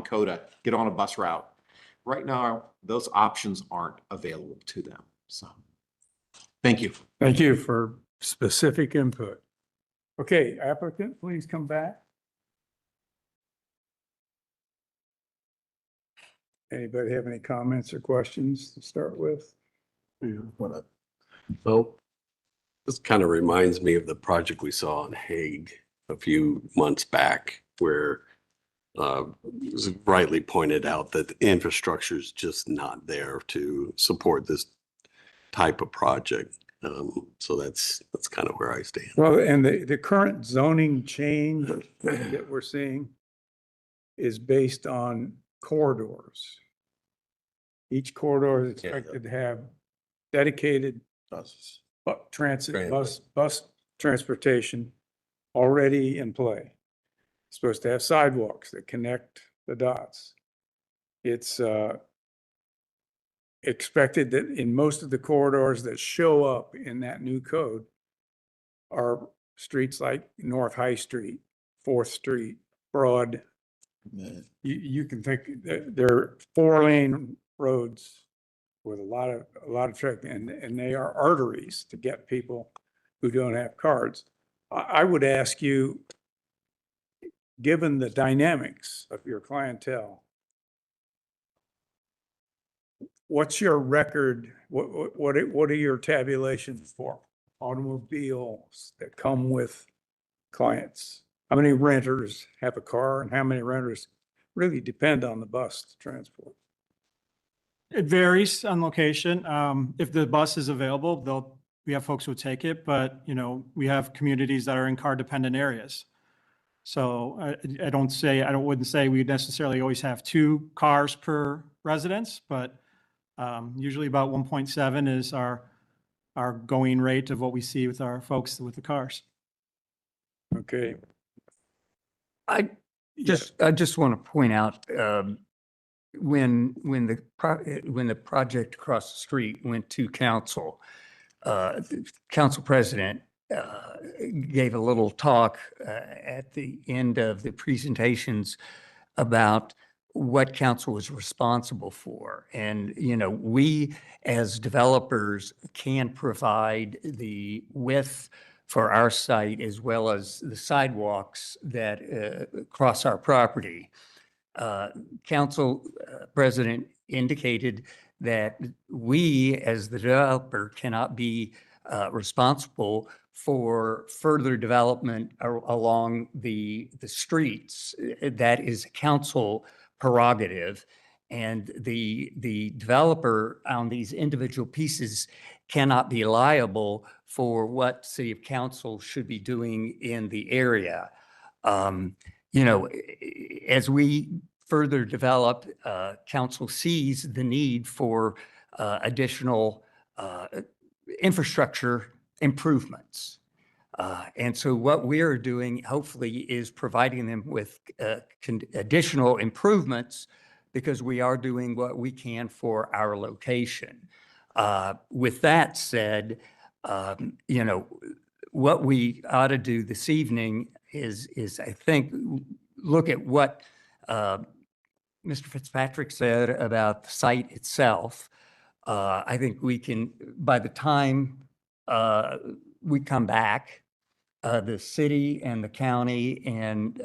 Coda, get on a bus route. Right now, those options aren't available to them. So, thank you. Thank you for specific input. Okay, applicant, please come back. Anybody have any comments or questions to start with? Well, this kind of reminds me of the project we saw in Hague a few months back, where it was rightly pointed out that the infrastructure is just not there to support this type of project. So that's kind of where I stand. Well, and the current zoning change that we're seeing is based on corridors. Each corridor is expected to have dedicated bus transportation already in play. It's supposed to have sidewalks that connect the dots. It's expected that in most of the corridors that show up in that new code are streets like North High Street, 4th Street, Broad. You can think they're 4-lane roads with a lot of traffic, and they are arteries to get people who don't have cards. I would ask you, given the dynamics of your clientele, what's your record? What are your tabulations for automobiles that come with clients? How many renters have a car, and how many renters really depend on the bus to transport? It varies on location. If the bus is available, we have folks who take it, but we have communities that are in car dependent areas. So I wouldn't say we necessarily always have 2 cars per residence, but usually about 1.7 is our going rate of what we see with our folks with the cars. Okay. I just want to point out, when the project across the street went to council, the council president gave a little talk at the end of the presentations about what council was responsible for. And, we as developers can provide the width for our site as well as the sidewalks that cross our property. Council President indicated that we, as the developer, cannot be responsible for further development along the streets. That is a council prerogative. And the developer on these individual pieces cannot be liable for what city of council should be doing in the area. As we further develop, council sees the need for additional infrastructure improvements. And so what we're doing, hopefully, is providing them with additional improvements, because we are doing what we can for our location. With that said, what we ought to do this evening is I think, look at what Mr. Fitzpatrick said about the site itself. I think we can, by the time we come back, the city and the county and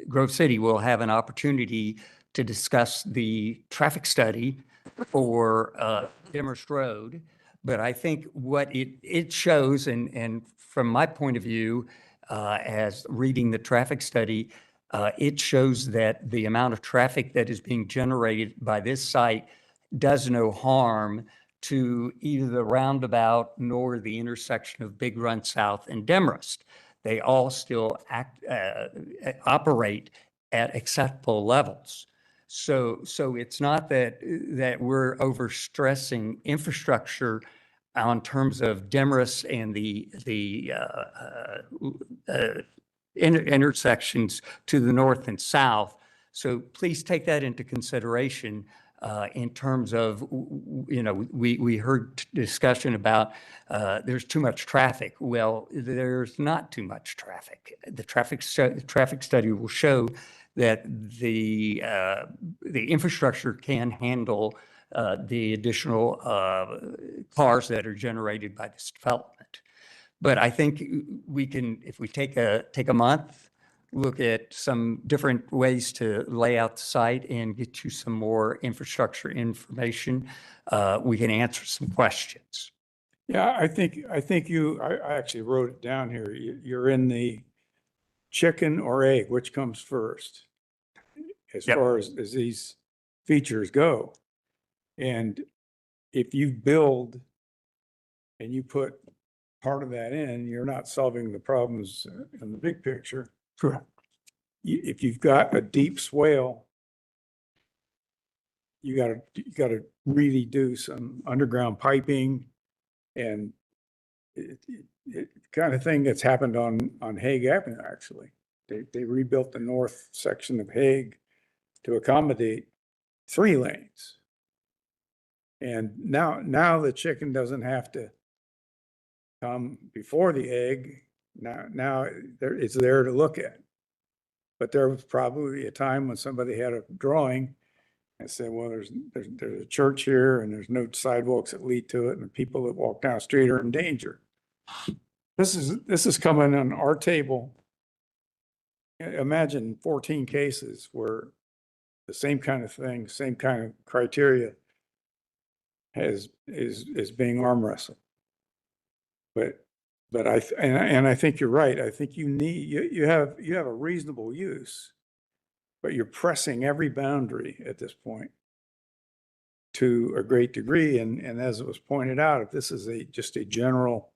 Grove City will have an opportunity to discuss the traffic study for Demorest Road. But I think what it shows, and from my point of view, as reading the traffic study, it shows that the amount of traffic that is being generated by this site does no harm to either the roundabout nor the intersection of Big Run South and Demorest. They all still operate at acceptable levels. So it's not that we're overstressing infrastructure on terms of Demorest and the intersections to the north and south. So please take that into consideration in terms of, we heard discussion about there's too much traffic. Well, there's not too much traffic. The traffic study will show that the infrastructure can handle the additional cars that are generated by this development. But I think we can, if we take a month, look at some different ways to lay out the site and get you some more infrastructure information, we can answer some questions. Yeah, I think I actually wrote it down here. You're in the chicken or egg, which comes first? As Yep. far as these features go. And if you build and you put part of that in, you're not solving the problems in the big picture. Correct. If you've got a deep swale, you gotta really do some underground piping and it kind of thing that's happened on Hague Avenue, actually. They rebuilt the north section of Hague to accommodate 3 lanes. And now the chicken doesn't have to come before the egg. Now it's there to look at. But there was probably a time when somebody had a drawing and said, well, there's a church here and there's no sidewalks that lead to it and the people that walk down the street are in danger. This is coming on our table. Imagine 14 cases where the same kind of thing, same kind of criteria is being arm wrestled. But I think you're right. I think you have a reasonable use, but you're pressing every boundary at this point to a great degree. And as it was pointed out, if this is just a general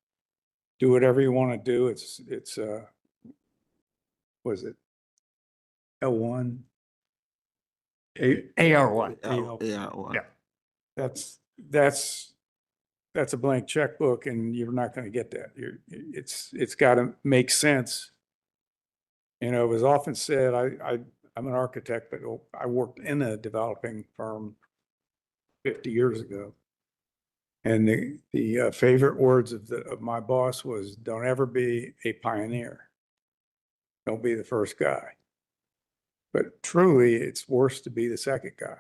do whatever you want to do, it's was it L1? AR1. AR1. Yeah. That's a blank checkbook and you're not going to get that. It's got to make sense. You know, it was often said, I'm an architect, but I worked in a developing firm 50 years ago. And the favorite words of my boss was, don't ever be a pioneer. Don't be the first guy. But truly, it's worse to be the second guy.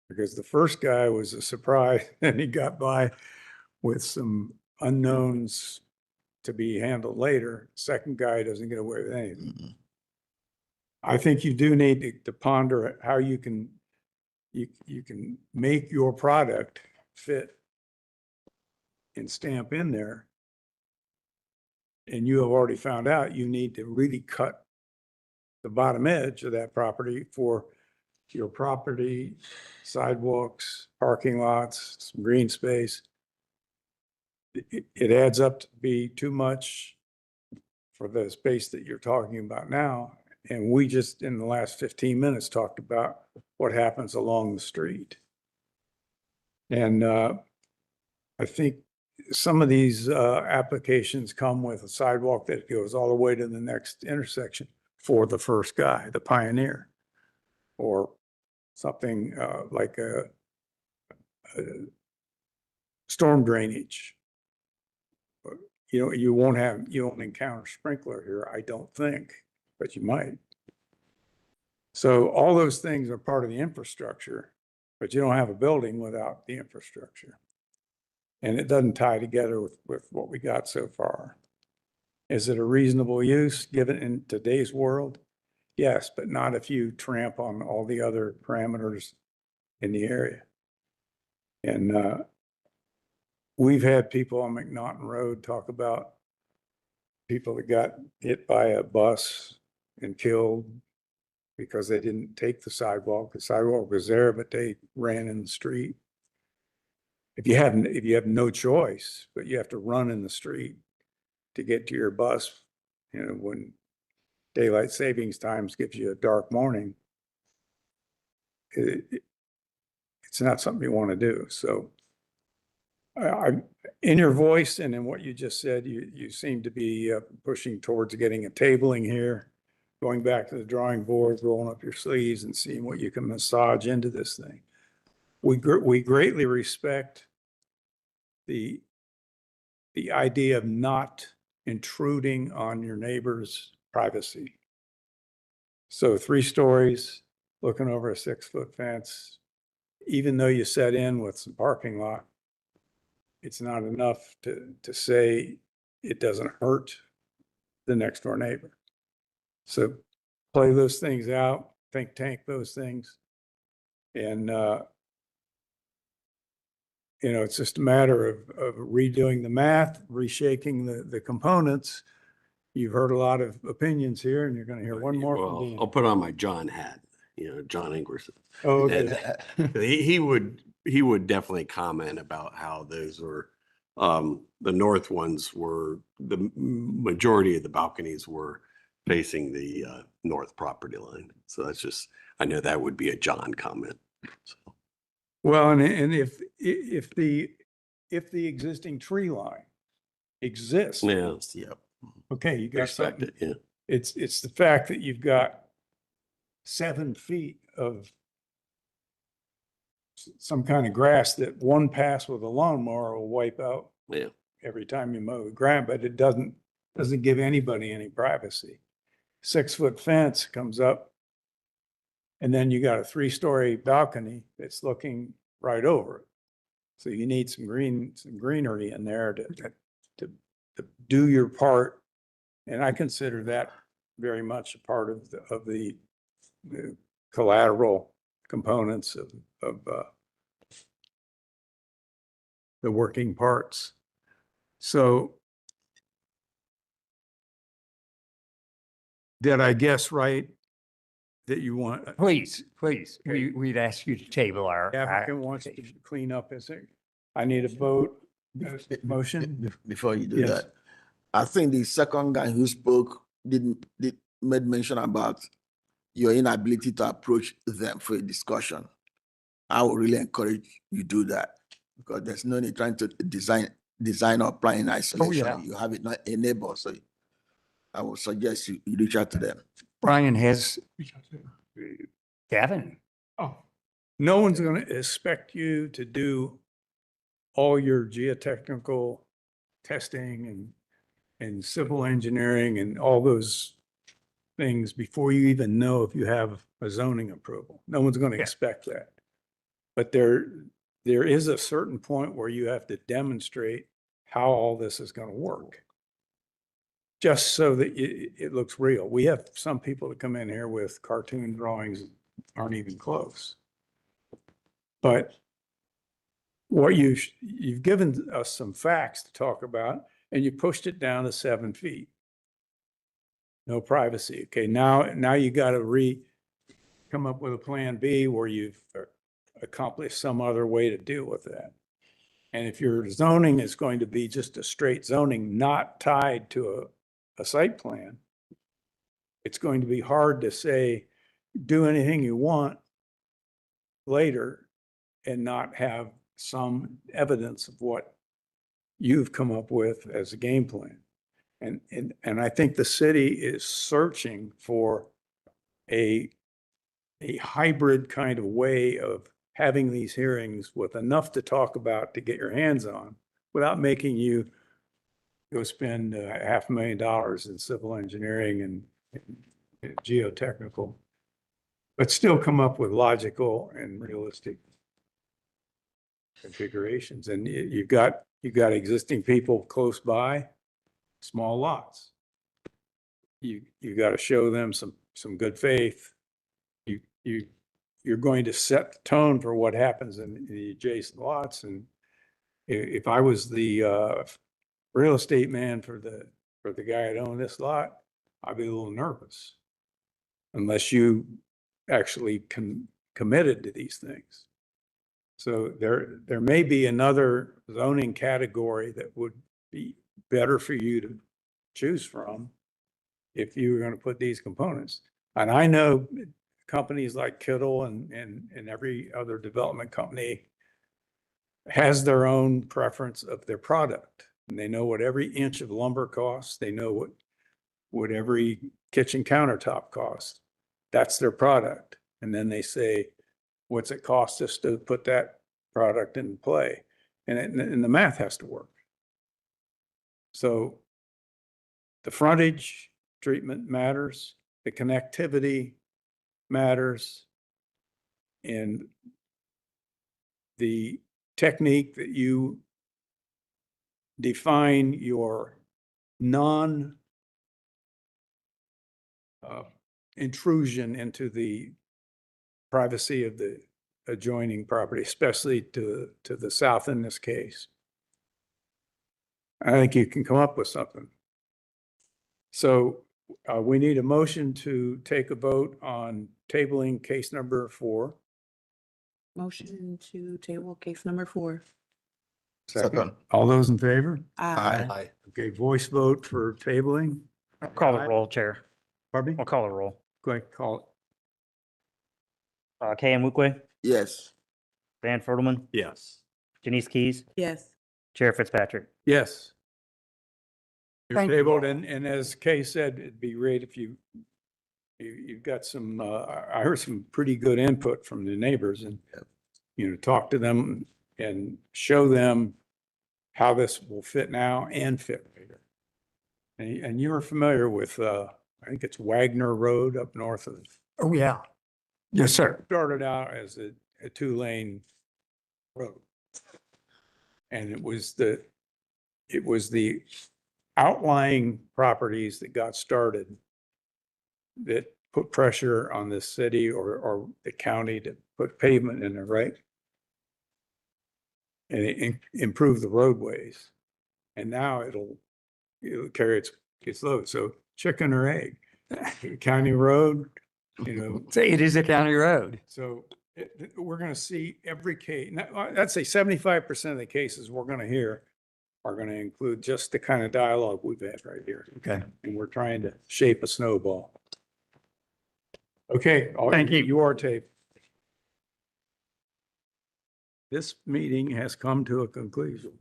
Because the first guy was a surprise and he got by with some unknowns to be handled later. Second guy doesn't get away with anything. Mm-hmm. I think you do need to ponder how you can make your product fit and stamp in there. And you have already found out you need to really cut the bottom edge of that property for your property, sidewalks, parking lots, some green space. It adds up to be too much for the space that you're talking about now. And we just, in the last 15 minutes, talked about what happens along the street. And I think some of these applications come with a sidewalk that goes all the way to the next intersection for the first guy, the pioneer, or something like a storm drainage. You won't encounter sprinkler here, I don't think, but you might. So all those things are part of the infrastructure, but you don't have a building without the infrastructure. And it doesn't tie together with what we got so far. Is it a reasonable use given in today's world? Yes, but not if you tramp on all the other parameters in the area. And we've had people on McNaughton Road talk about people that got hit by a bus and killed because they didn't take the sidewalk. The sidewalk was there, but they ran in the street. If you have no choice, but you have to run in the street to get to your bus, when daylight savings times gives you a dark morning, it's not something you want to do. So in your voice and in what you just said, you seem to be pushing towards getting a tabling here, going back to the drawing board, rolling up your sleeves and seeing what you can massage into this thing. we greatly respect the idea of not intruding on your neighbor's privacy. So 3 stories, looking over a 6-foot fence, even though you set in with some parking lot, it's not enough to say it doesn't hurt the next door neighbor. So play those things out, think tank those things. And, it's just a matter of redoing the math, reshaping the components. You've heard a lot of opinions here, and you're going to hear one more from Well, Dan. I'll put on my John hat, John Ingwerson. Oh, okay. And he would definitely comment about how those were, the north ones were, the majority of the balconies were facing the north property line. So that's just, I know that would be a John comment. So. Well, and if the existing tree line exists. Yeah. Yep. Okay, you got Respect something. it, yeah. It's the fact that you've got 7 feet of some kind of grass that one pass with a lawnmower will wipe out. Yeah. Every time you mow the ground, but it doesn't give anybody any privacy. 6-foot fence comes up, and then you got a 3-story balcony that's looking right over it. So you need some greenery in there to do your part. And I consider that very much a part of the collateral components of the working parts. So did I guess right that you want? Please, we'd ask you to table our. The applicant wants to clean up his, I need a vote, motion. Before you do Yes. that, I think the second guy who spoke made mention about your inability to approach them for a discussion. I would really encourage you do that, because there's no need trying to design or plan in isolation. yeah. You have it not enabled, so I would suggest you reach out to them. Brian has. Gavin. Oh, no one's going to expect you to do all your geotechnical testing and civil engineering and all those things before you even know if you have a zoning approval. No one's going to expect that. But there is a certain point where you have to demonstrate how all this is going to work, just so that it looks real. We have some people that come in here with cartoon drawings that aren't even close. But what you've given us some facts to talk about, and you pushed it down to 7 feet. No privacy. Okay, now you got to come up with a plan B where you've accomplished some other way to deal with that. And if your zoning is going to be just a straight zoning, not tied to a site plan, it's going to be hard to say, do anything you want later and not have some evidence of what you've come up with as a game plan. And I think the city is searching for a hybrid kind of way of having these hearings with enough to talk about to get your hands on without making you go spend $500,000 in civil engineering and geotechnical, but still come up with logical and realistic configurations. And you've got existing people close by, small lots. You got to show them some good faith. You're going to set the tone for what happens in the adjacent lots. And if I was the real estate man for the guy that owned this lot, I'd be a little nervous unless you actually committed to these things. So there may be another zoning category that would be better for you to choose from if you were going to put these components. And I know companies like Kittle and every other development company has their own preference of their product. And they know what every inch of lumber costs. They know what every kitchen countertop costs. That's their product. And then they say, what's it cost us to put that product in play? And the math has to work. So the frontage treatment matters, the connectivity matters, and the technique that you define your non intrusion into the privacy of the adjoining property, especially to the south in this case. I think you can come up with something. So we need a motion to take a vote on tabling case number 4. Motion to table case number 4. Second. All those in favor? Aye. Okay, voice vote for tabling. I'll call the Aye. roll, Chair. Pardon me? We'll call the roll. Go ahead, call it. Kay Mukwe, Yes. Van Fertelman, Yes. Janice Keys, Yes. Chair Fitzpatrick. Yes. You're Thank you tabled, all. and as Kay said, it'd be great if you've got some, I heard some pretty good input from the neighbors and, talk to them and show them how this will fit now and fit later. And you're familiar with, I think it's Wagner Road up north of. Oh, yeah. Yes, sir. Started out as a 2-lane road. And it was the outlying properties that got started that put pressure on the city or the county to put pavement in there, right? And it improve the roadways. And now it'll carry its load. So chicken or egg, county road, It is a county road. So we're going to see every case. I'd say 75% of the cases we're going to hear are going to include just the kind of dialogue we've had right here. Okay. And we're trying to shape a snowball. Okay. Thank you. You are taped. This meeting has come to a conclusion.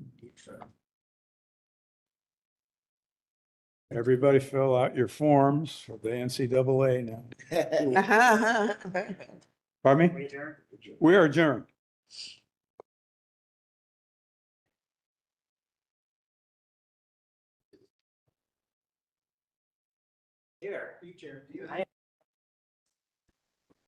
Everybody fill out your forms for the NCAA now. Pardon me? We are adjourned. Chair,